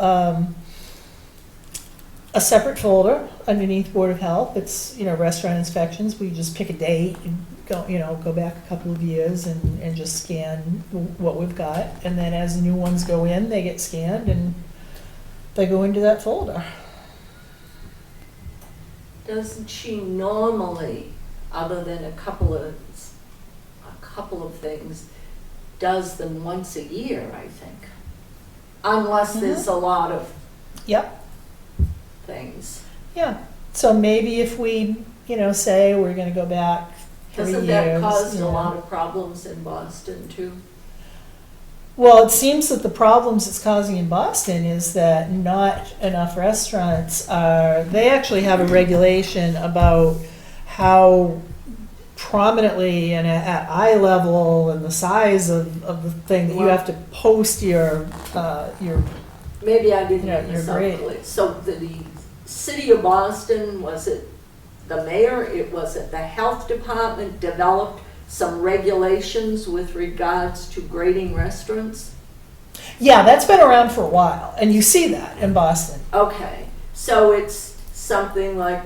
a separate folder underneath Board of Health. It's, restaurant inspections. We just pick a date and go back a couple of years and just scan what we've got. And then as new ones go in, they get scanned and they go into that folder. Doesn't she normally, other than a couple of things, does them once a year, I think? Unless there's a lot of Yep. things. Yeah. So maybe if we, say we're going to go back 3 years. Hasn't that caused you a know. lot of problems in Boston too? Well, it seems that the problems it's causing in Boston is that not enough restaurants they actually have a regulation about how prominently and at eye level and the size of the thing that you have to post your Maybe I didn't Yeah, get you're this up great. clear. So the city of Boston, was it the mayor, was it the health department developed some regulations with regards to grading restaurants? Yeah, that's been around for a while, and you see that in Boston. Okay, so it's something like,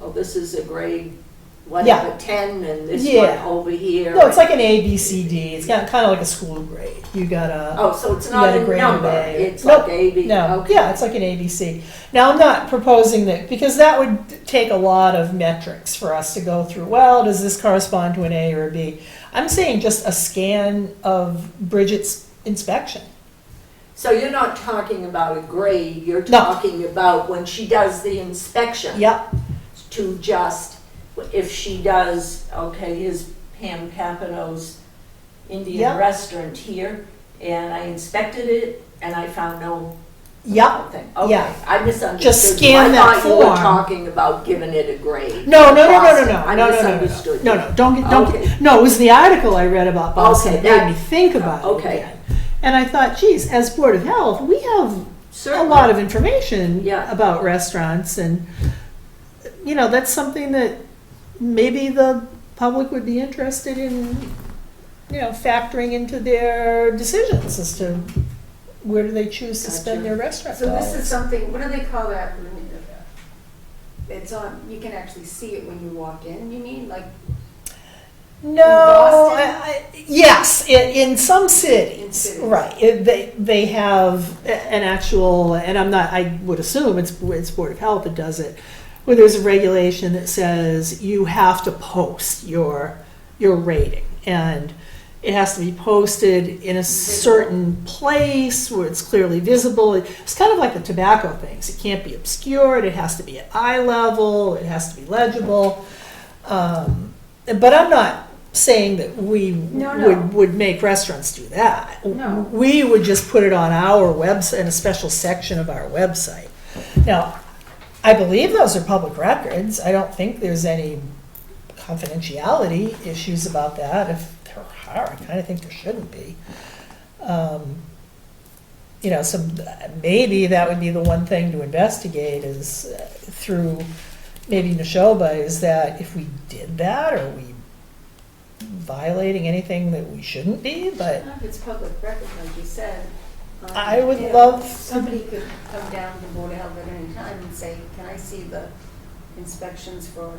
oh, this is a grade, whatever, 10, and this Yeah. one over here. No, it's like an A, B, C, D. It's kind of like a school grade. You gotta. Oh, so it's you not gotta a grade number, A. it's Nope, like A, B, No, okay. yeah, it's like an ABC. Now, I'm not proposing that, because that would take a lot of metrics for us to go through. Well, does this correspond to an A or a B? I'm saying just a scan of Bridget's inspection. So you're not talking about a grade, you're No. talking about when she does the inspection. Yep, To just, if she does, okay, here's Pam Papano's Indian Yep. restaurant here, and I inspected it, and I found no Yep, thing. Okay, yeah. I misunderstood. Just you. scan that I thought you were form. talking about giving it a grade. No, I no, misunderstood. no, don't, Okay. no, it was the article I read about Boston Okay, that made that- me think about it okay. again. And I thought, geez, as Board of Health, we have Certainly. a lot of information Yeah. about restaurants, and, you know, that's something that maybe the public would be interested in, you know, factoring into their decisions as to where do they choose to spend Gotcha. their restaurant So this is dollars. something, what do they call that? It's on, you can actually see it when you walk in, you mean, like, No, Boston? yes, in some cities, In cities. right. They have an actual, and I would assume it's Board of Health that does it, where there's a regulation that says you have to post your rating, and it has to be posted in a certain place where it's clearly visible. It's kind of like the tobacco things. It can't be obscured. It has to be at eye level. It has to be legible. But I'm not saying that we No. would make restaurants do that. No. We would just put it on our website, in a special section of our website. Now, I believe those are public records. I don't think there's any confidentiality issues about that. If there are, I kind of think there shouldn't be. You know, so maybe that would be the one thing to investigate is through maybe Neshoba, is that if we did that, are we violating anything that we shouldn't be? But if it's public record, like you said. I would you know, love- Somebody could come down to Board of Health at any time and say, can I see the inspections for,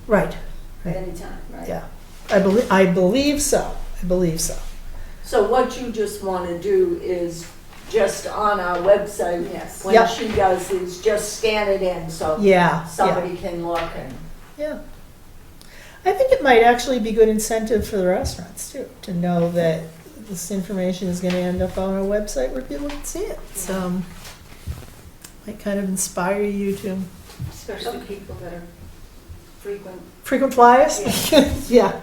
right, at any time, right? yeah, I believe so. I believe so. So what you just want to do is just on our website, Yes. when Yep. she does is just scan it in so Yeah, somebody can look and. yeah. I think it might actually be good incentive for the restaurants too, to know that this information is going to end up on a website where people can see it. So might kind of inspire you to Especially people that are frequent flyers. Yeah.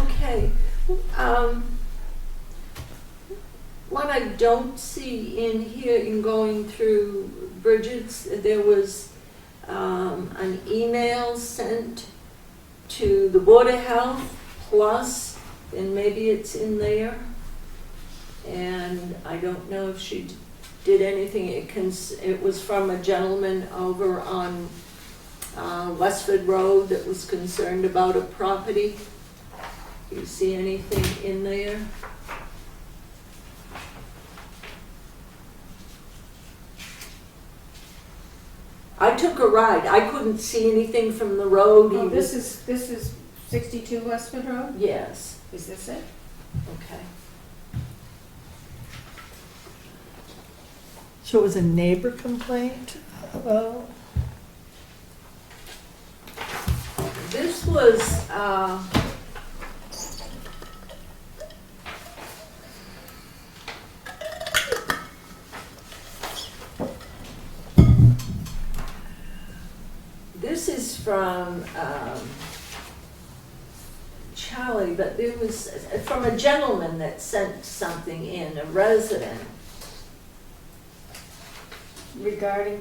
Okay. What I don't see in here, in going through Bridget's, there was an email sent to the Board of Health Plus, and maybe it's in there. And I don't know if she did anything. It was from a gentleman over on Westford Road that was concerned about a property. Do you see anything in there? I took a ride. I couldn't see anything from the road. Oh, He this was- is 62 Westford Road? Yes, Is this it? okay. So it was a neighbor complaint. This was, this is from Charlie, but there was from a gentleman that sent something in, a resident. Regarding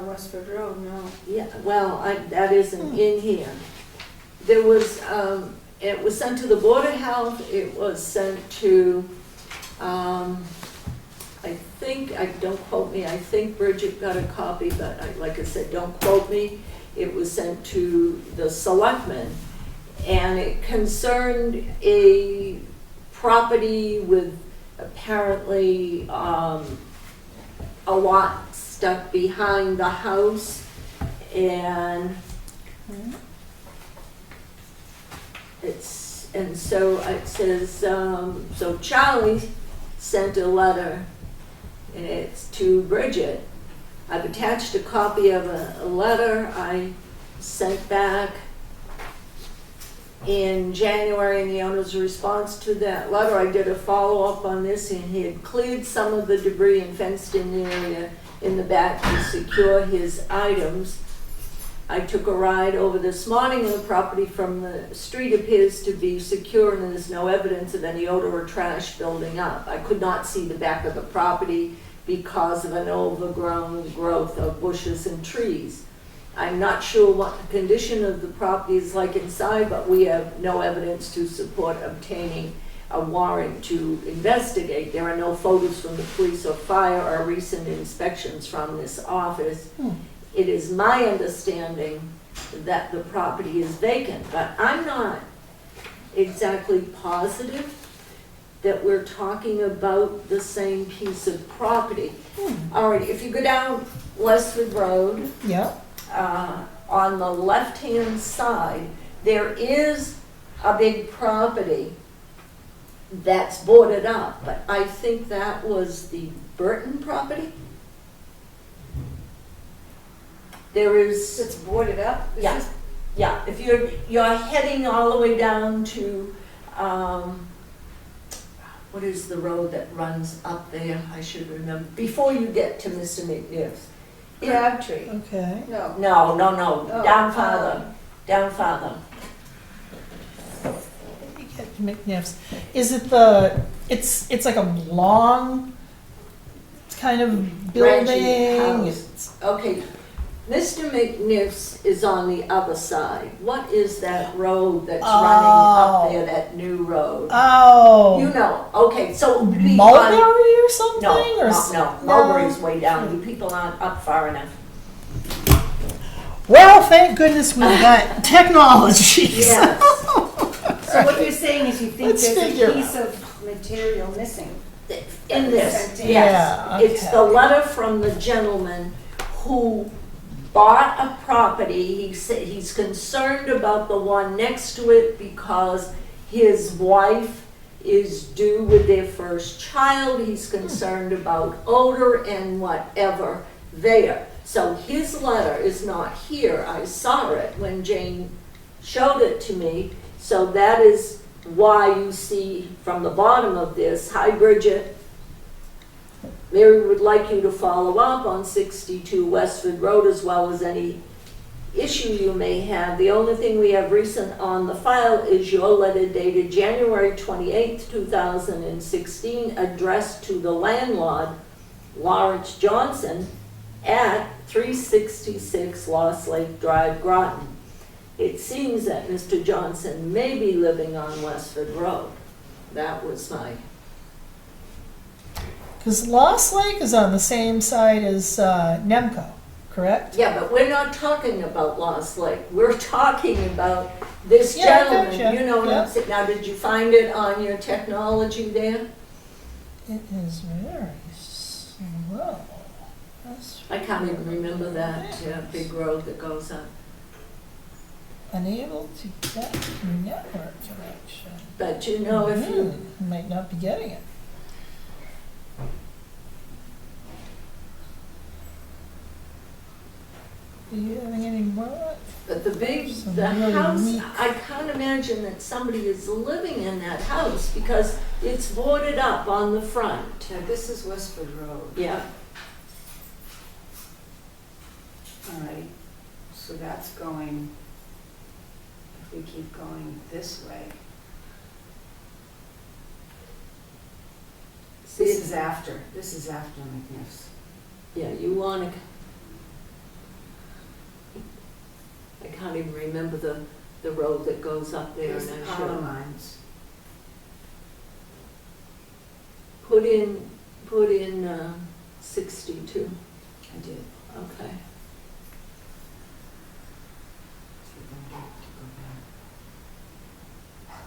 Westford Road, no. Yeah, well, that isn't in here. There was, it was sent to the Board of Health, it was sent to, I think, don't quote me, I think Bridget got a copy, but like I said, don't quote me. It was sent to the selectmen, and it concerned a property with apparently, a lot stuck behind the house, and so it says, so Charlie sent a letter, and it's to Bridget. I've attached a copy of a letter I sent back in January, and the owner's response to that letter, I did a follow-up on this, and he had cleared some of the debris and fenced in the area in the back to secure his items. I took a ride over this morning, and the property from the street appears to be secure, and there's no evidence of any odor or trash building up. I could not see the back of the property. because of an overgrown growth of bushes and trees. I'm not sure what the condition of the property is like inside, but we have no evidence to support obtaining a warrant to investigate. There are no photos from the police or fire or recent inspections from this office. It is my understanding that the property is vacant, but I'm not exactly positive that we're talking about the same piece of property. All right, if you go down Westford Road, Yeah, on the left-hand side, there is a big property that's boarded up, but I think that was the Burton property. There is, It's boarded up? This yeah, is- yeah, if you're heading all the way down to, what is the road that runs up there? I should remember, before you get to Mr. McNiff's. Crabtree. okay. No. No, Oh, down farther, down farther. Let me get McNiff's. Is it the, it's like a long kind of Branching building? house. Okay, Mr. McNiff's is on the other side. What is that road that's running up there, that new road? Oh. You know, okay, so it would be Mulberry on- or something? No, or no, Mulberry's way down. You people aren't up far enough. Well, thank goodness we've got technology. Yes. So what you're saying is you think Let's there's figure a piece of material missing? In this, Sent in. yes. Yeah, It's okay. the letter from the gentleman who bought a property. He said he's concerned about the one next to it because his wife is due with their first child. He's concerned about odor and whatever there. So his letter is not here. I saw it when Jane showed it to me. So that is why you see from the bottom of this, hi Bridget, Mary would like you to follow up on 62 Westford Road as well as any issue you may have. The only thing we have recent on the file is your letter dated January 28th, 2016, addressed to the landlord, Lawrence Johnson, at 366 Lost Lake Drive, Groton. It seems that Mr. Johnson may be living on Westford Road. That was my, Because Lost Lake is on the same side as Nemco, correct? yeah, but we're not talking about Lost Lake. We're talking about this Yeah, I gentleman. gotcha. You know what Yeah. I'm saying? Now, did you find it on your technology there? It is very slow. That's I can't even remember that big road that goes up. unable to get network connection. But you know, if you, Might not be getting it. Are you having any more? but the Some the really house, weak- I can't imagine that somebody is living in that house because it's boarded up on the front. Now, this is Westford Road. Yeah, All right, so that's going, if we keep going this way. see, This is after McNiff's. yeah, you want to, I can't even remember the road that goes up there. There's And the I power should lines. put in 62. I did. Okay. So we're going to have to go back.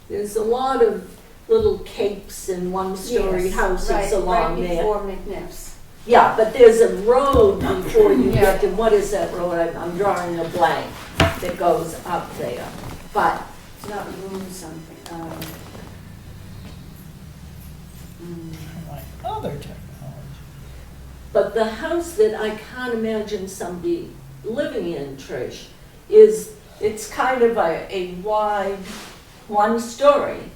There's a lot of little capes and one-story Yes, houses right, along right there. before McNiff's. Yeah, but there's a road before you Yeah. get to, what is that road? I'm drawing a blank that goes up there. But It's not room something, Like other technology. But the house that I can't imagine somebody living in, Trish, it's kind of a wide one-story,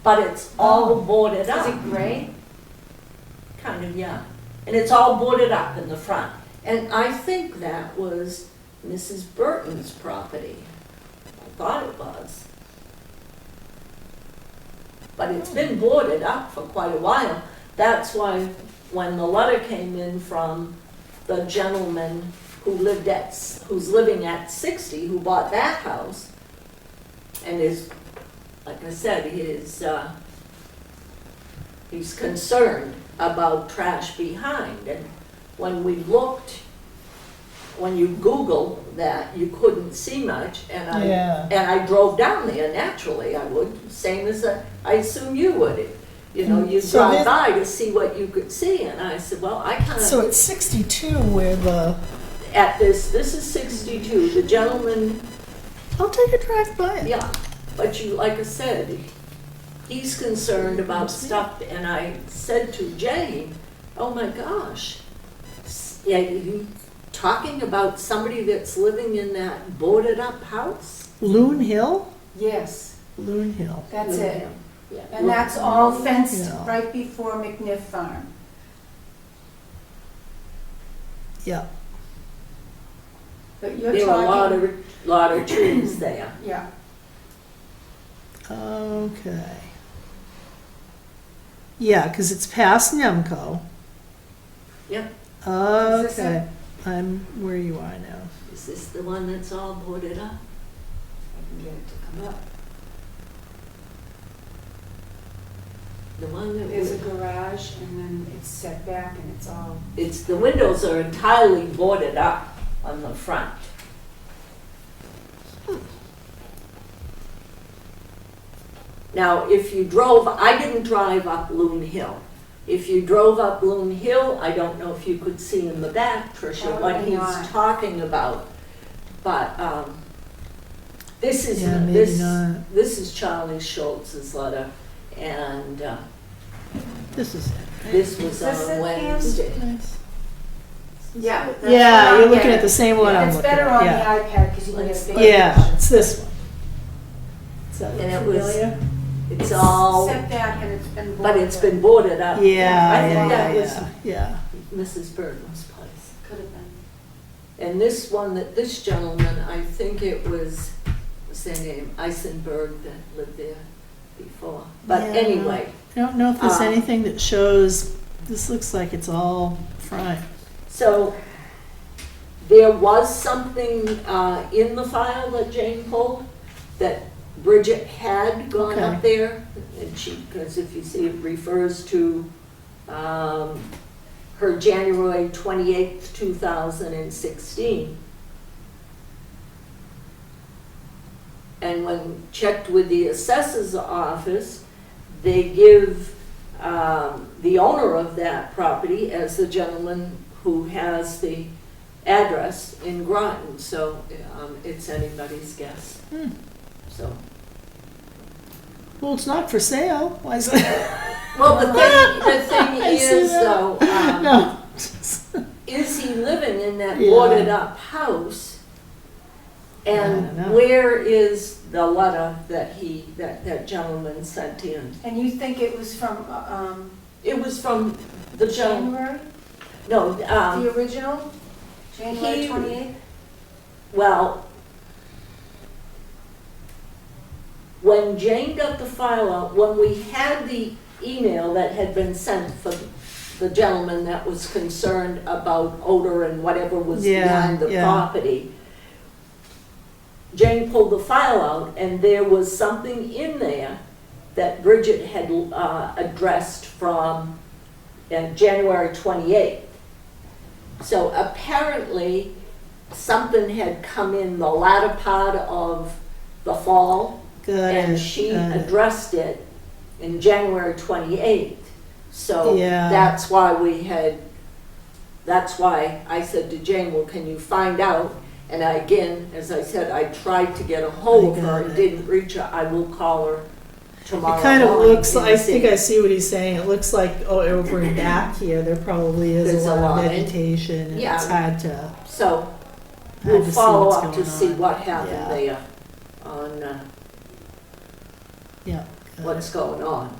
but it's all boarded is up. it gray? Kind of, yeah. And it's all boarded up in the front. And I think that was Mrs. Burton's property. I thought it was. but it's been boarded up for quite a while. That's why when the letter came in from the gentleman who's living at 60, who bought that house, and is, like I said, he's concerned about trash behind. And when we looked, when you Google that, you couldn't see much, and I drove down there naturally. I would, same as I assume you would. You know, you So drive this- by to see what you could see, and I said, well, I kind So of, it's 62 where the, at this is 62. The gentleman, I'll take a drive by it. yeah, but you, like I said, he's concerned about stuff, and I said to Jane, oh my gosh, yeah, you talking about somebody that's living in that boarded up house? Loon Hill? Yes, Loon Hill. that's it. Yeah. And that's all fenced Yeah. right before McNiff Farm. Yeah. But you're There are talking. a lot of trees there. Yeah, Okay. Yeah, because it's past Nemco. Yep. Is this Okay. I'm where you are now. Is this the one that's all boarded up? I can get it to come up. The one that There's a was, garage and then it's set back and it's all, it's, the windows are entirely boarded up on the front. Now, if you drove, I didn't drive up Loon Hill. If you drove up Loon Hill, I don't know if you could see in the back, Tricia, what Probably he's not. talking about. But this is, Yeah, maybe this, not. this is Charlie Schultz's letter, and This is it. this was Is this on it, Pam? Wednesday. Nice. yeah. that's Yeah, what you're I'm looking at getting. the same one I'm It's looking better at. on Yeah. the iPad because you can get a big Yeah, picture. it's this one. Does that And look it was- familiar? It's all, Set back and it's been. but it's boarded. been boarded up. Yeah, I think yeah, that was yeah. Mrs. Burton's place. Could have been. And this one, that this gentleman, I think it was, what's their name, Eisenberg, that lived there before. But Yeah. anyway, I don't know if there's Uh, anything that shows, this looks like it's all front. so there was something in the file that Jane pulled that Bridget had gone up Okay. there. And she, because if you see, it refers to her January 28th, 2016. And when checked with the assessor's office, they give the owner of that property as the gentleman who has the address in Groton, so it's anybody's guess. Hmm. So, Well, it's not for sale. Why is it? well, the thing I see is that. though, No. is he living in that Yeah. boarded up house? I don't And know. where is the letter that that gentleman sent in? And you think it was from, It was from the gentleman, January? no, The original? January he- 28th? well, when Jane got the file out, when we had the email that had been sent for the gentleman that was concerned about odor and whatever was Yeah, behind the yeah. property, Jane pulled the file out, and there was something in there that Bridget had addressed from January 28th. So apparently, something had come in the latter part of the fall, Got and it, she got it. addressed it in January 28th. So Yeah. that's why that's why I said to Jane, well, can you find out? And I, again, as I said, I tried to get a hold of her I and got it. didn't reach her. I will call her tomorrow It kind of morning looks, and I see. think I see what he's saying. It looks like, oh, over and back here, there probably is There's a lot of line. vegetation. And Yeah. it's hard to, So hard we'll to see follow what's up to going see on. what happened Yeah. there on Yeah. got what's going on.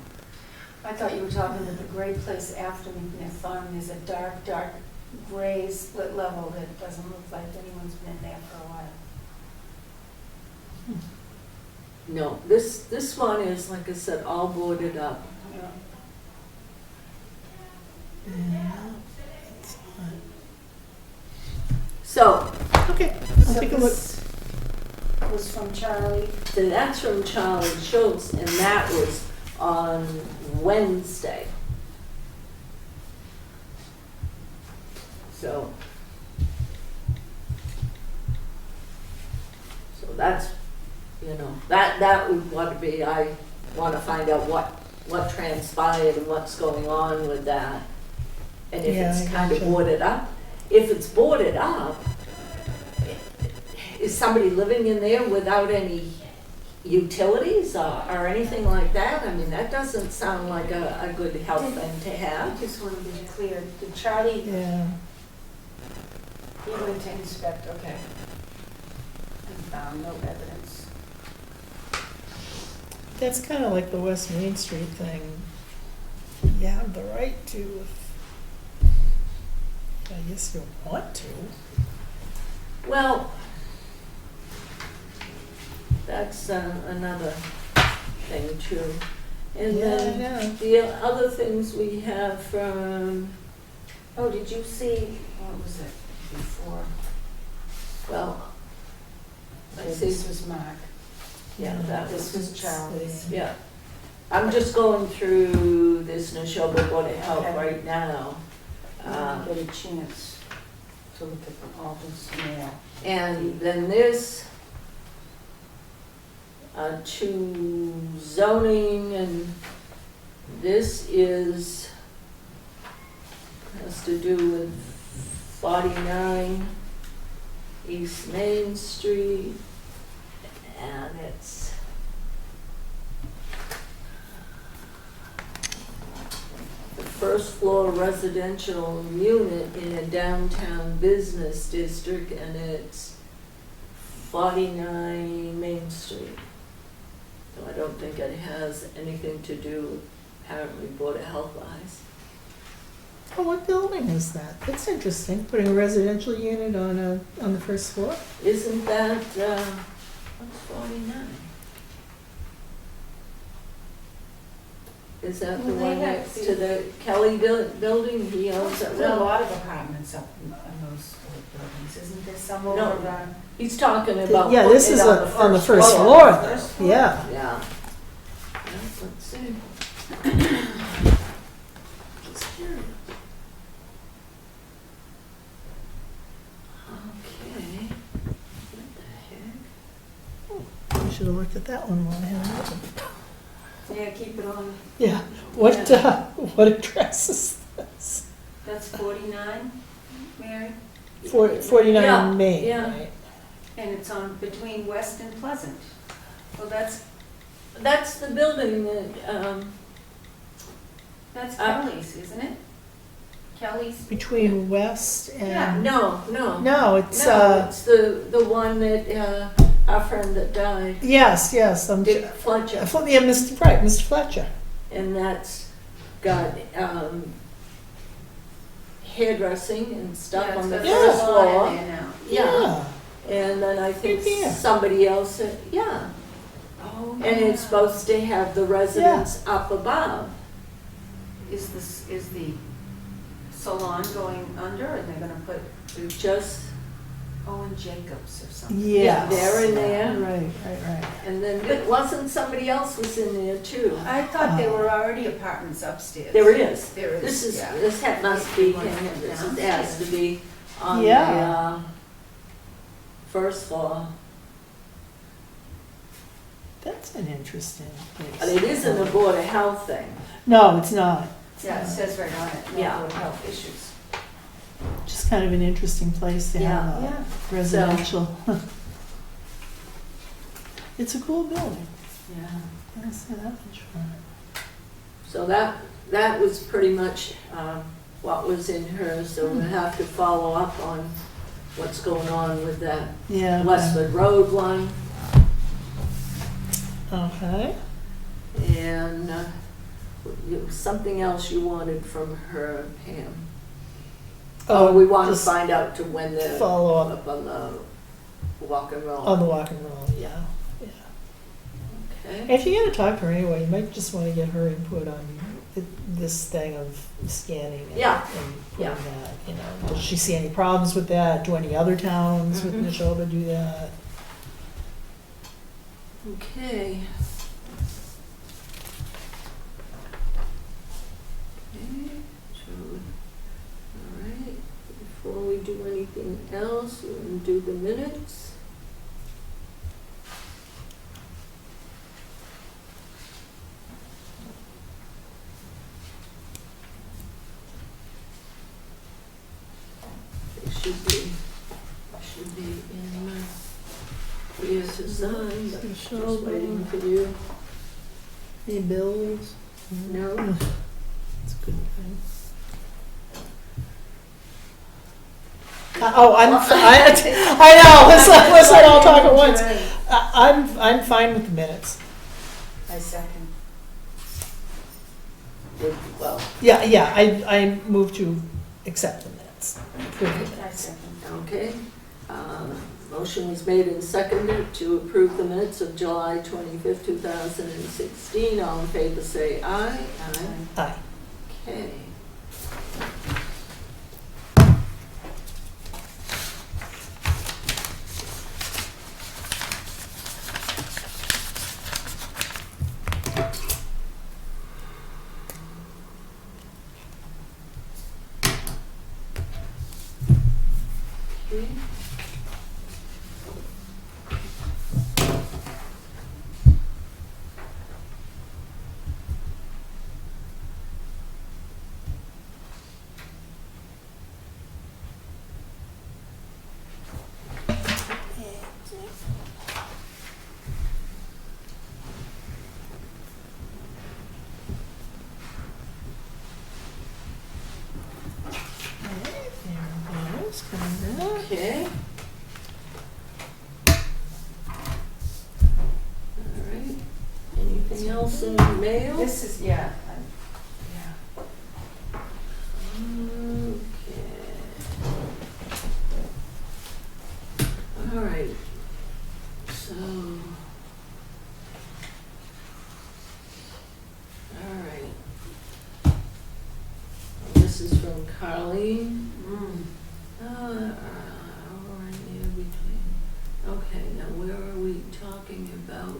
I thought you were talking about the gray place after McNiff Farm. There's a dark gray split level that doesn't look like anyone's been there for a while. No, this one is, like I said, all boarded up. Yeah. Yeah, that's fine. So, Okay, I'll So take a look. this was from Charlie. so that's from Charlie Schultz, and that was on Wednesday. So that's, that would want to be, I want to find out what transpired and what's going on with that. And if Yeah, it's I kind of gotcha. boarded up. If it's boarded up, is somebody living in there without any utilities or anything like that? I mean, that doesn't sound like a good health thing to I have. just want to be clear, did Charlie, Yeah, he went to inspect, okay. And found no evidence. that's kind of like the West Main Street thing. You have the right to, I guess you want to. Well, that's another thing too. And Yeah, I then know. the other things we have from, Oh, did you see, what was it, before? well, I see, This was Mark. yeah, that This was, was Charlie's. yeah. I'm just going through this Neshoba Board of Health Okay. right now. Get a chance to look at all this mail. And then this, to zoning, and this has to do with 49 East Main Street, and it's the first floor residential unit in a downtown business district, and it's 49 Main Street. So I don't think it has anything to do, apparently, Board of Health wise. Oh, what building is that? That's interesting, putting a residential unit on the first floor. Isn't that, what's 49? Is that the Well, they one have- next to the Kelly building? He owns it. There's a Well, lot of apartments up in those old buildings, isn't there some No. over around? he's talking about Yeah, this putting is it on the first floor, though. First floor? Yeah. Yeah. Let's see. Just curious. Okay. What the heck? I should have looked at that one while I had it open. Yeah, keep it on, Yeah, what address is this? that's 49, Mary, 49 Yeah, Main, yeah. right? and it's on between West and Pleasant. Well, That's the building that, that's Kelly's, isn't it? Kelly's, Between West Yeah, and... no, No, it's, it's the one that, our friend that died, yes, Dick Fletcher. Yeah, Mr. Fletcher. And that's got, hairdressing and stuff yeah, on the it's Yeah. got first a lot floor. in there now. Yeah, and then I think Good deal. somebody else, yeah, Oh, and it's supposed to have the residents up above. Is the salon going under, and they're gonna put Just, Owen Jacobs or something? yeah, Yes. they're in there, Right. and then it wasn't somebody else was in there too. I thought there were already apartments upstairs. There is. There is, This is, yeah. this must be him, this has to be on the, Yeah. first floor. That's an interesting place. But it isn't a Board of Health thing. No, it's not. Yeah, it says right on it, no Yeah. board health issues. Just kind of an interesting place to have Yeah. a residential. It's a cool building. Yeah. I say that much for it. So that was pretty much what was in hers, so we'll have to follow up on what's going on with that Yeah. okay. Westwood Road one. Okay. And something else you wanted from her, Pam. Oh, we want to just find out to when they're follow up up on the walk and roll. on the walk and roll, yeah. Okay. If you're gonna talk to her anyway, you might just wanna get her input on this thing of scanning and Yeah. putting Yeah. that, you know. Does she see any problems with that? Do any other towns with Mhm. Neshoba do that? Okay. Okay, so, all right, before we do anything else, we'll do the minutes. They should be in, here to sign, but just waiting for you. Any bills? No? That's a good thing. I know, let's not all talk at once. I'm fine with the minutes. I second. Well, Yeah, I move to accept the minutes. Approve the I minutes. second. okay. Motion was made and seconded to approve the minutes of July 25th, 2016. All in favor say aye. Aye. Aye. Okay. Okay. There it is, coming back. Okay. All right. Anything else in the mail? This is, yeah. Okay. All right. So. All right. This is from Carleen. Or near between. Okay, now where are we talking about?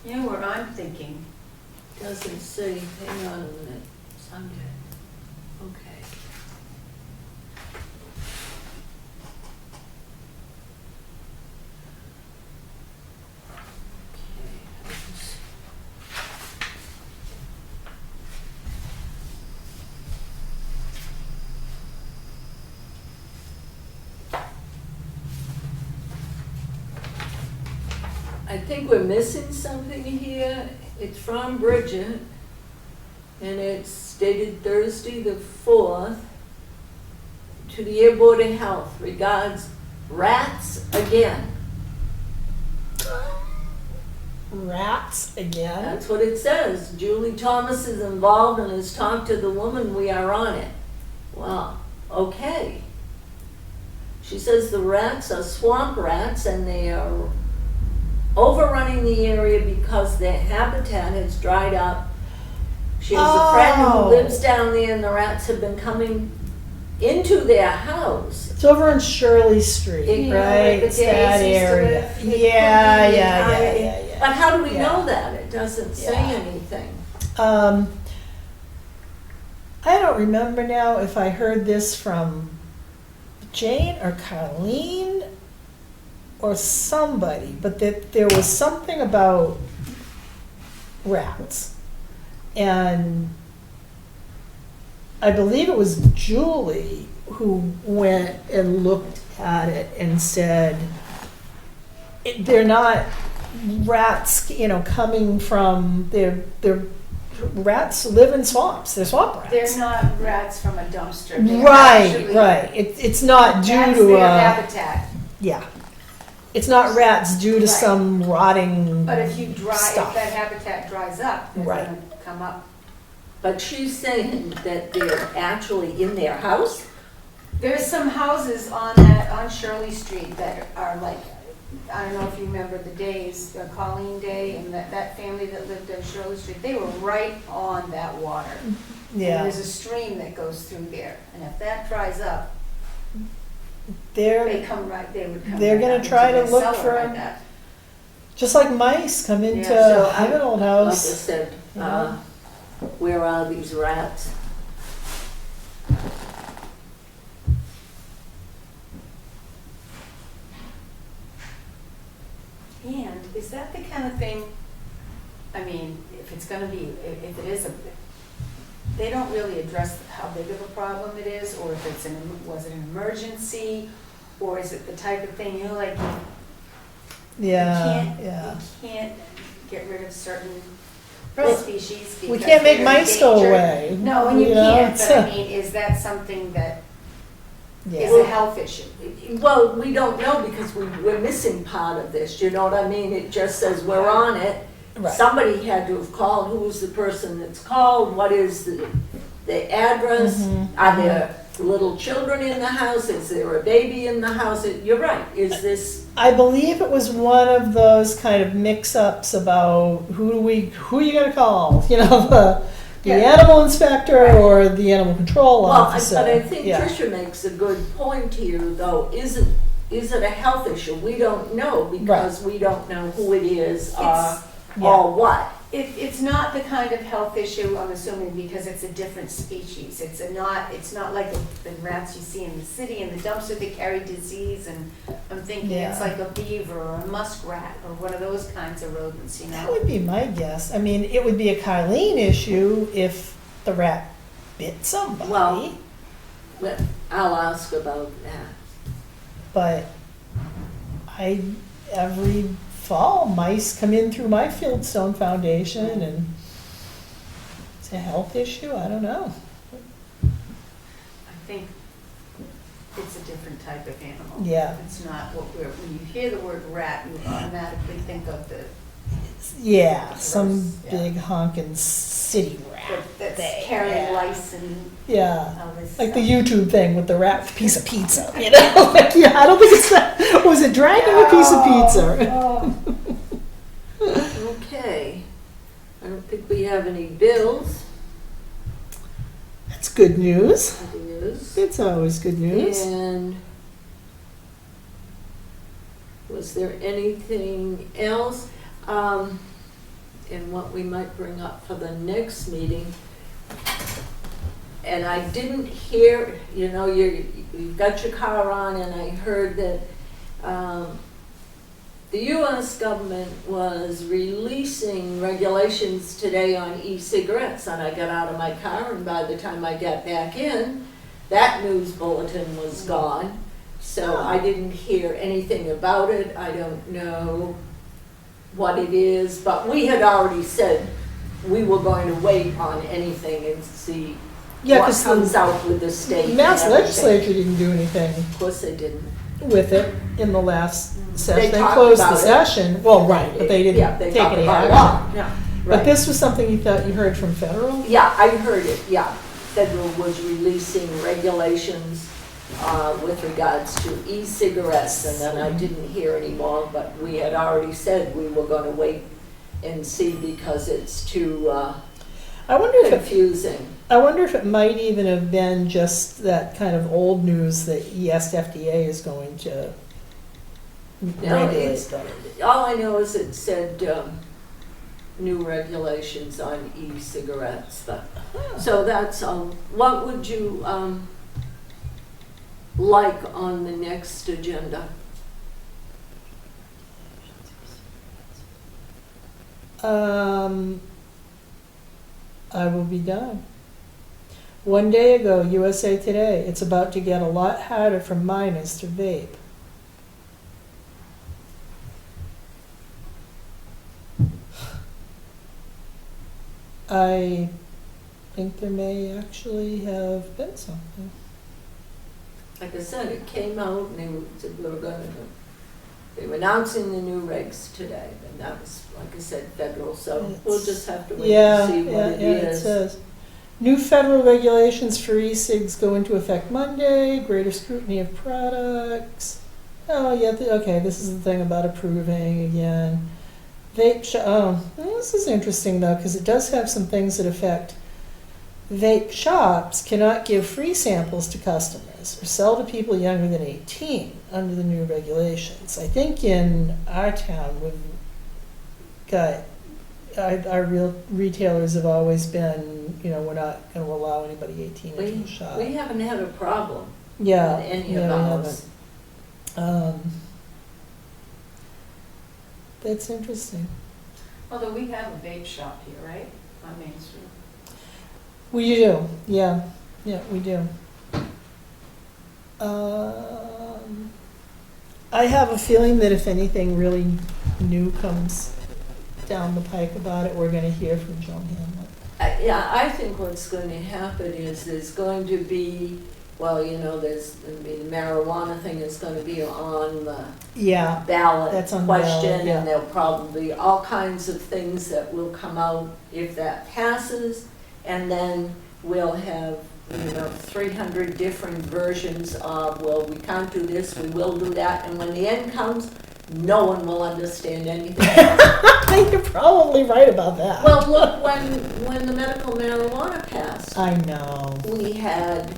You know what I'm thinking? Doesn't say, hang on a minute, Sunday. Okay. I think we're missing something here. It's from Bridget, and it's dated Thursday the 4th. To the Air Board of Health, regards, rats again. Rats again? That's what it says. Julie Thomas is involved and has talked to the woman, we are on it. Well, okay. She says the rats are swamp rats and they are overrunning the area because their habitat has dried up. She has a friend who Oh. lives down there and the rats have been coming into their house. It's over on Shirley Street, Yeah, right? like It's the that Days used to area. live. It could be Yeah. entirely- But how do we Yeah. know that? It doesn't say Yeah. anything. I don't remember now if I heard this from Jane or Colleen or somebody, but that there was something about rats. And I believe it was Julie who went and looked at it and said, they're not rats, coming from, they're rats live in swamps, they're swamp rats. They're not rats from a dumpster. They're Right, actually- right. It's not due That's to their a, habitat. yeah. It's not rats due to Right. some rotting But if you if stuff. that habitat dries up, they're Right. gonna come up. But she's saying that they're actually in their house? There's some houses on Shirley Street that are like I don't know if you remember the days, Colleen Day and that family that lived on Shirley Street, they were right on that water. And Yeah, there's a stream that goes through there, and if that dries up, they're, they would come They're right gonna up try into to the look cellar for- like that. just like mice come into So I- an old Like I house. said, Yeah. where are these rats? And is that the kind of thing, I mean, if it's gonna be, if it is they don't really address how big of a problem it is, or if it's was it an emergency, or is it the type of thing, you know, like, Yeah, you yeah. can't get rid of certain Right. species because We can't make they're in mice go danger. away. No, and you know, can't, it's but I a- mean, is that something that is Yeah. a health issue? Well, we don't know because we're missing part of this, you know what I mean? It just says we're on it. Right. Somebody had to have called, who's the person that's called, what is the address? Mhm. Are there little children in the house, is there a baby in the house? You're right, is this, I believe it was one of those kind of mix-ups about who are you gonna call? You know, the Yeah. animal inspector or the animal control well, officer. but I think Yeah. Tricia makes a good point here, though, is it a health issue? We don't know because we don't know who it is It's- or what. It's not the kind of health issue, I'm assuming, because it's a different species. It's not like the rats you see in the city and the dumpster that carry disease, and I'm thinking it's Yeah. like a beaver or a muskrat or one of those kinds of rodents, you That know? would be my guess. I mean, it would be a Kylene issue if the rat bit somebody. Well, But I'll ask about that. But every fall, mice come in through my Fieldstone Foundation, and it's a health issue, I don't know. I think it's a different type of animal. Yeah. It's not when you hear the word rat, you automatically think of the, Yeah, some Gross, yeah. big honking city rat that's thing. carrying Yeah. lice and Yeah, all this like the stuff. YouTube thing with the rat with a piece of pizza, you know? Like, yeah, I don't think it's that. Was it dragging a piece of pizza? Oh. Okay. I don't think we have any bills. That's good news. It is. It's always good news. And was there anything else? And what we might bring up for the next meeting? And I didn't hear, you know, you've got your car on, and I heard that the U.S. government was releasing regulations today on e-cigarettes, and I got out of my car, and by the time I got back in, that news bulletin was gone. So I didn't hear anything about it. I don't know what it is, but we had already said we were going to wait on anything and see Yeah, what 'cause comes out with the state. and Mass everything. legislature didn't do anything Of course they didn't. with it in the last session. They talked closed the about it. session. Well, right, but they Yeah, didn't they take talked any about action. it. Yeah, But right. this was something you thought you heard from federal? Yeah, I heard it, yeah. Federal was releasing regulations with regards to e-cigarettes, and then I didn't hear any more, but we had already said we were gonna wait and see because it's too I wonder confusing. if it might even have been just that kind of old news that yes, FDA is going to No, regulate it's, them. all I know is it said new regulations on e-cigarettes, but, so that's, what would you like on the next agenda? I will be done. One day ago, USA Today, it's about to get a lot harder for minors to vape. I think there may actually have been something. Like I said, it came out and said we were gonna, they were announcing the new regs today, and that was, like I said, federal, so we'll just have to wait Yeah, and see what it it is. says. New federal regulations for e-cigs go into effect Monday, greater scrutiny of products. Oh, yeah, okay, this is the thing about approving again. This is interesting though, because it does have some things that affect vape shops cannot give free samples to customers or sell to people younger than 18 under the new regulations. I think in our town, we've got, our real retailers have always been, we're not going to allow anybody 18 into the shop. We haven't had a problem Yeah, with any yeah, of we ours. haven't. That's interesting. Although we have a vape shop here, right, on Main Street. We do, yeah, we do. I have a feeling that if anything really new comes down the pike about it, we're gonna hear from Joan Hamlet. Yeah, I think what's going to happen is there's going to be, there's going to be the marijuana thing is going to be on the Yeah, ballot That's on the question, ballot, yeah. and there'll probably be all kinds of things that will come out if that passes, and then we'll have 300 different versions of, well, we can't do this, we will do that, and when the end comes, no one will understand anything. you're probably right about that. Well, look, when the medical marijuana passed, I know. we had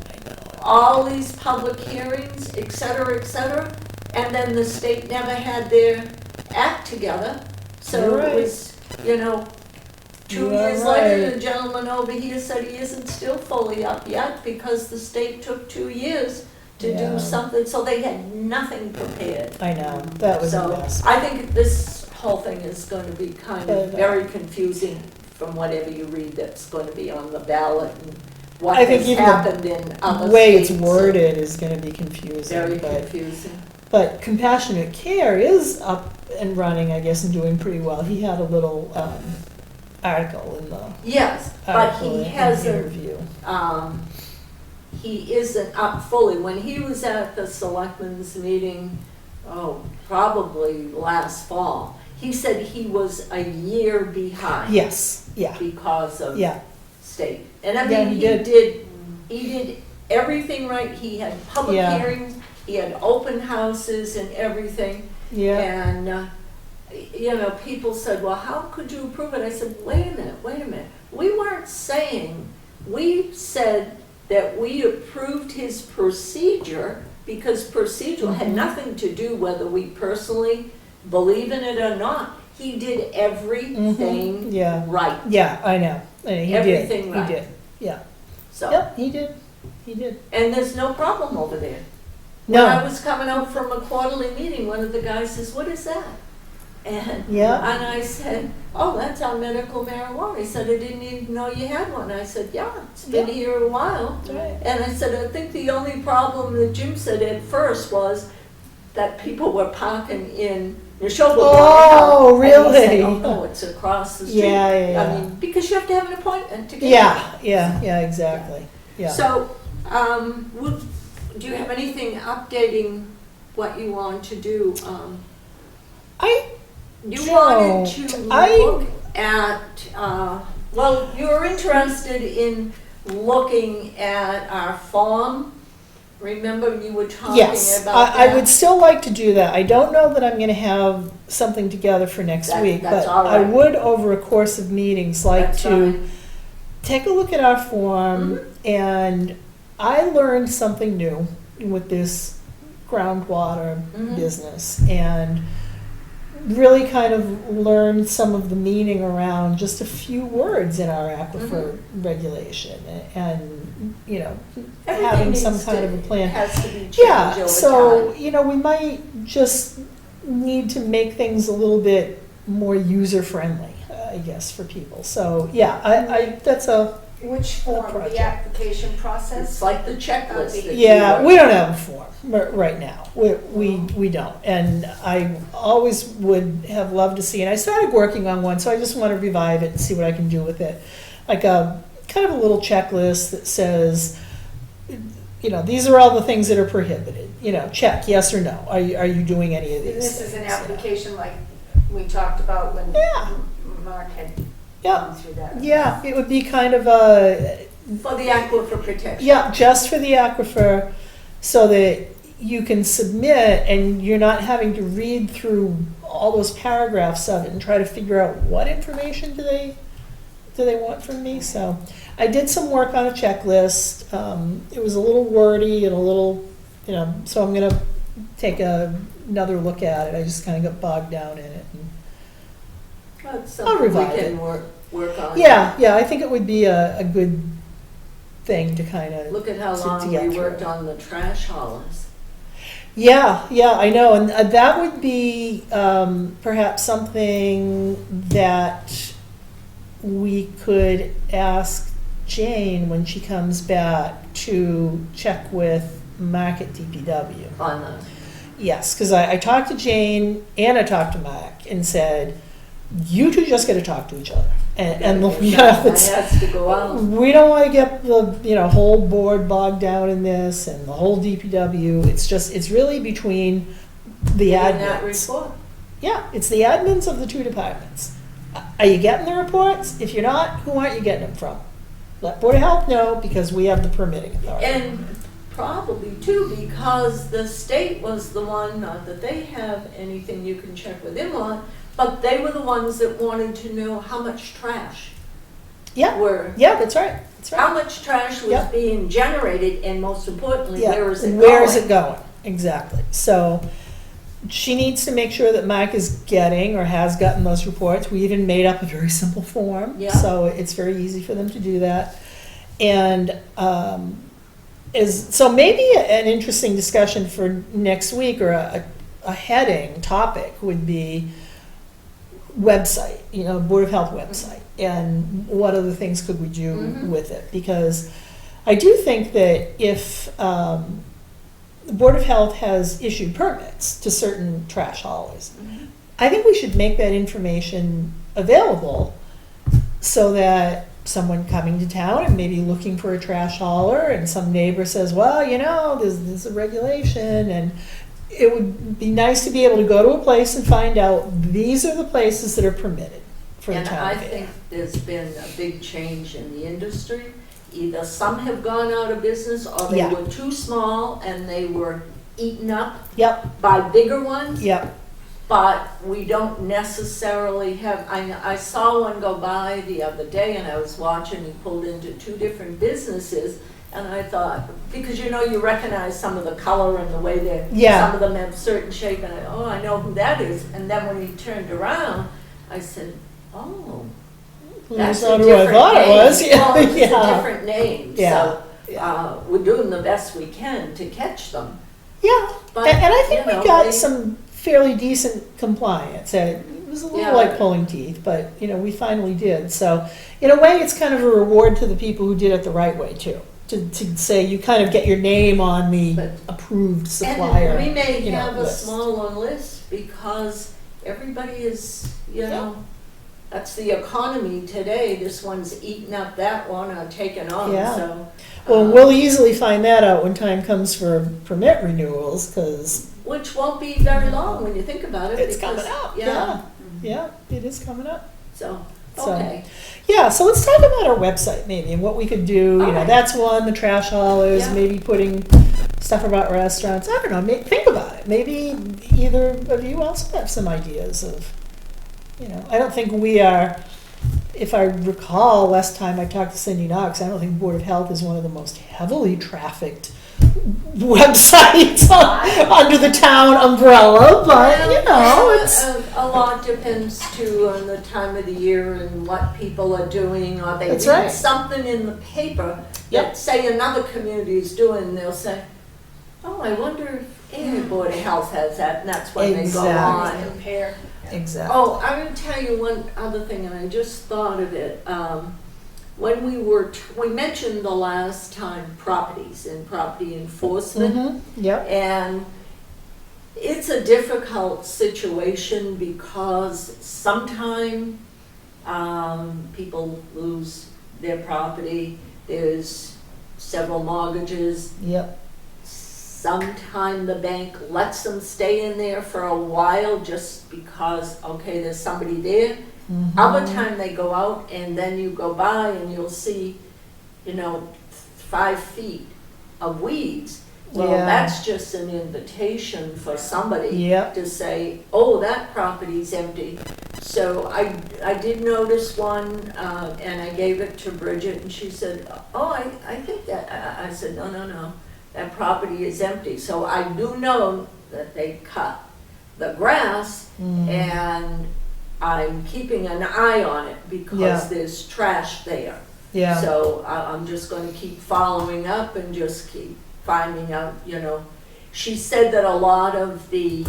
all these public hearings, et cetera, and then the state never had their act together. So You're it right. was, 2 You are years later, right. the gentleman over here said he isn't still fully up yet because the state took 2 years to Yeah. do something, so they had nothing prepared. I know, that was a So mess. I think this whole thing is going to be kind of But, very confusing from whatever you read that's going to be on the ballot and what I think has even happened in other The way it's states. worded is gonna be confusing, Very but. confusing. But Compassionate Care is up and running, I guess, and doing pretty well. He had a little article in the Yes, but article he in hasn't, interview. he isn't up fully. When he was at the selectmen's meeting, probably last fall, he said he was a year behind. Yes, yeah, Because of yeah, state. And I Yeah, mean, he he did everything right. He had public Yeah. hearings, he had open houses and everything. yeah, And, people said, well, how could you approve it? I said, wait a minute. We weren't saying, we said that we approved his procedure because procedural had Mhm. nothing to do whether we personally believe in it or not. He did everything yeah. right. yeah, I know. He Everything did, right. he did, yeah. So, Yep, he did. and there's no problem over there. When I No, was coming out from a quarterly meeting, one of the guys says, what is that? And yeah, And I said, oh, that's our medical marijuana. He said, I didn't even know you had one. I said, yeah, it's been Yeah. here a while. that's right. And I said, I think the only problem that Jim said at first was that people were parking in Neshoba. Oh, And he said, really? oh, no, it's across the street. Yeah. I mean, because you have to have an appointment to get Yeah, exactly, yeah. So, do you have anything updating what you want to do? I You wanted don't. to I- look at, you were interested in looking at our farm. Remember you were talking Yes, about that? I would still like to do that. I don't know that I'm gonna have something together for next week, That's but all I right. would, over a course of meetings, like That's to fine. take a look at our form, Mm-hmm. and I learned something new with this groundwater Mhm. business, and really kind of learned some of the meaning around just a few words in our aquifer Mm-hmm. regulation, and, Everything having some needs kind to- of a plan. Has to be changed Yeah, over so, time. we might just need to make things a little bit more user-friendly, I guess, for people. So, yeah, that's a, Which form, project. the application process? It's like the checklist. that you yeah, were- we don't have a form right now. We don't. And I always would have loved to see, and I started working on one, so I just want to revive it and see what I can do with it. Like a, kind of a little checklist that says, these are all the things that are prohibited. Check, yes or no. Are you doing any of And these this is an things? application like we talked about when Yeah. Mark had Yeah, gone through that. yeah, it would be kind of a, For the aquifer protection. yeah, just for the aquifer, so that you can submit and you're not having to read through all those paragraphs of it and try to figure out what information do they want from me. So I did some work on a checklist. It was a little wordy and a little, so I'm gonna take another look at it. I just kind of got bogged down in it. And That's I'll something we revive can it. work on. yeah, I think it would be a good thing to kind of Look at how to long get we through. worked on the trash haulers. Yeah, I know, and that would be perhaps something that we could ask Jane when she comes back to check with Mark at DPW. On the, Yes, because I talked to Jane and I talked to Mark and said, you two just got to talk to each other. And that has to go out. we don't want to get the whole board bogged down in this and the whole DPW. It's really between the In that admins. report. Yeah, it's the admins of the two departments. Are you getting the reports? If you're not, who aren't you getting them from? Let Board of Health know because we have the permitting authority. And probably too, because the state was the one, not that they have anything you can check with them on, but they were the ones that wanted to know how much trash Yeah, were, yeah, that's right. That's right. how much trash was Yep. being generated, and most importantly, Yeah, where is it going? Where is it going? Exactly. So she needs to make sure that Mike is getting or has gotten those reports. We even made up a very simple form, Yeah. so it's very easy for them to do that. And so maybe an interesting discussion for next week or a heading topic would be website, Board of Health website, and what other things could we do with it? Because I do think that if the Board of Health has issued permits to certain trash haulers, I think we should make that information available so that someone coming to town and maybe looking for a trash hauler and some neighbor says, well, there's a regulation, and it would be nice to be able to go to a place and find out these are the places that are permitted for the And town I of Ayer. think there's been a big change in the industry. Either some have gone out of business or they Yeah. were too small and they were eaten up Yep, by bigger ones. yep, But we don't necessarily have, I saw one go by the other day and I was watching, he pulled into two different businesses. And I thought, because you recognize some of the color and the way Yeah. some of them have certain shape, and I know who that is. And then when he turned around, I said, oh, that's that's a not who I different thought it name. was. Well, it's a Yeah. different name. Yeah. So we're doing the best we can to catch them. Yeah, But, and I think you know, we got they- some fairly decent compliance. It was a little Yeah. like pulling teeth, but we finally did. So in a way, it's kind of a reward to the people who did it the right way too. To say you kind of get your name on the But- approved supplier. And we may have a list. smaller list because everybody is, Yeah. that's the economy today. This one's eaten up that one or taken on, Yeah. so. Well, we'll easily find that out when time comes for permit renewals, because Which won't be very long when you think about it. it's because- coming up. Yeah, Yeah, it is coming up. so, So- okay. Yeah, so let's talk about our website maybe and what we could do. All right. That's one, the trash haulers, Yeah. maybe putting stuff about restaurants. I don't know, think about it. Maybe either of you also have some ideas of, I don't think we are, if I recall last time I talked to Cindy Knox, I don't think Board of Health is one of the most heavily trafficked websites under the town umbrella, but it's. A lot depends too on the time of the year and what people are doing, or they That's read right. something in the paper Yep. that say another community is doing, and they'll say, oh, I wonder if any Board of Health has that, and that's when they go on. Exactly. Compare. Exactly. Oh, I'm gonna tell you one other thing, and I just thought of it. When we mentioned the last time properties and property enforcement, Yep. and it's a difficult situation because sometimes people lose their property. There's several mortgages. Yep. Sometime the bank lets them stay in there for a while just because, okay, there's somebody there. Other time they go out and then you go by and you'll see, 5 feet of weeds. Well, Yeah. that's just an invitation for somebody Yep. to say, oh, that property's empty. So I did notice one, and I gave it to Bridget, and she said, oh, I think that, I said, no, that property is empty. So I do know that they cut the grass, and I'm keeping an eye on it Yeah. because there's trash there. Yeah. So I'm just gonna keep following up and just keep finding out, She said that a lot of the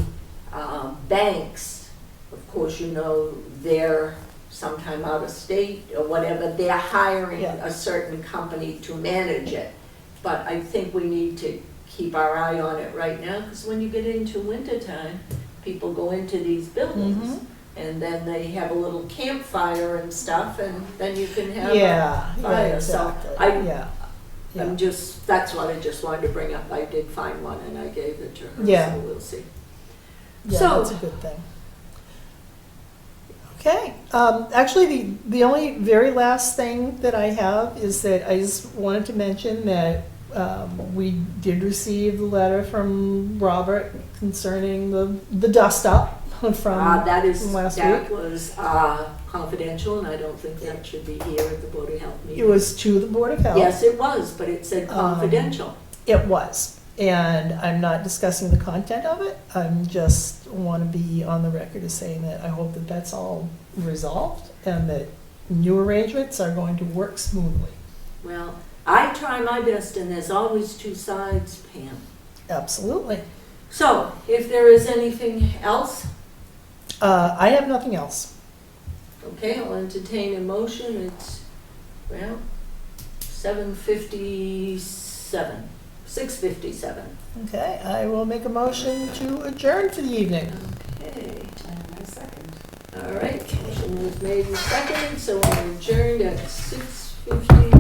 banks, of course, they're sometime out of state or whatever, they're hiring Yeah. a certain company to manage it. But I think we need to keep our eye on it right now, because when you get into wintertime, people go into these buildings. And then they have a little campfire and stuff, and then you can have Yeah, a yeah, fire. exactly. So Yeah. I'm just, that's what I just wanted to bring up. I did find one and I gave it to her, Yeah. so we'll see. Yeah, So- that's a good thing. Okay, actually, the only very last thing that I have is that I just wanted to mention that we did receive the letter from Robert concerning the dust up from That last that week. was confidential, and I don't think that should be here at the Board of Health meeting. It was to the Board of Health. Yes, it was, but it said confidential. It was, and I'm not discussing the content of it. I'm just want to be on the record as saying that I hope that that's all resolved and that new arrangements are going to work smoothly. Well, I try my best, and there's always two sides, Pam. Absolutely. So, if there is anything else, I have nothing else. okay, I'll entertain a motion. It's, 7:57, 6:57. Okay, I will make a motion to adjourn for the evening. Okay, And a second. all right, motion was made and seconded, so we're adjourned at 6:57.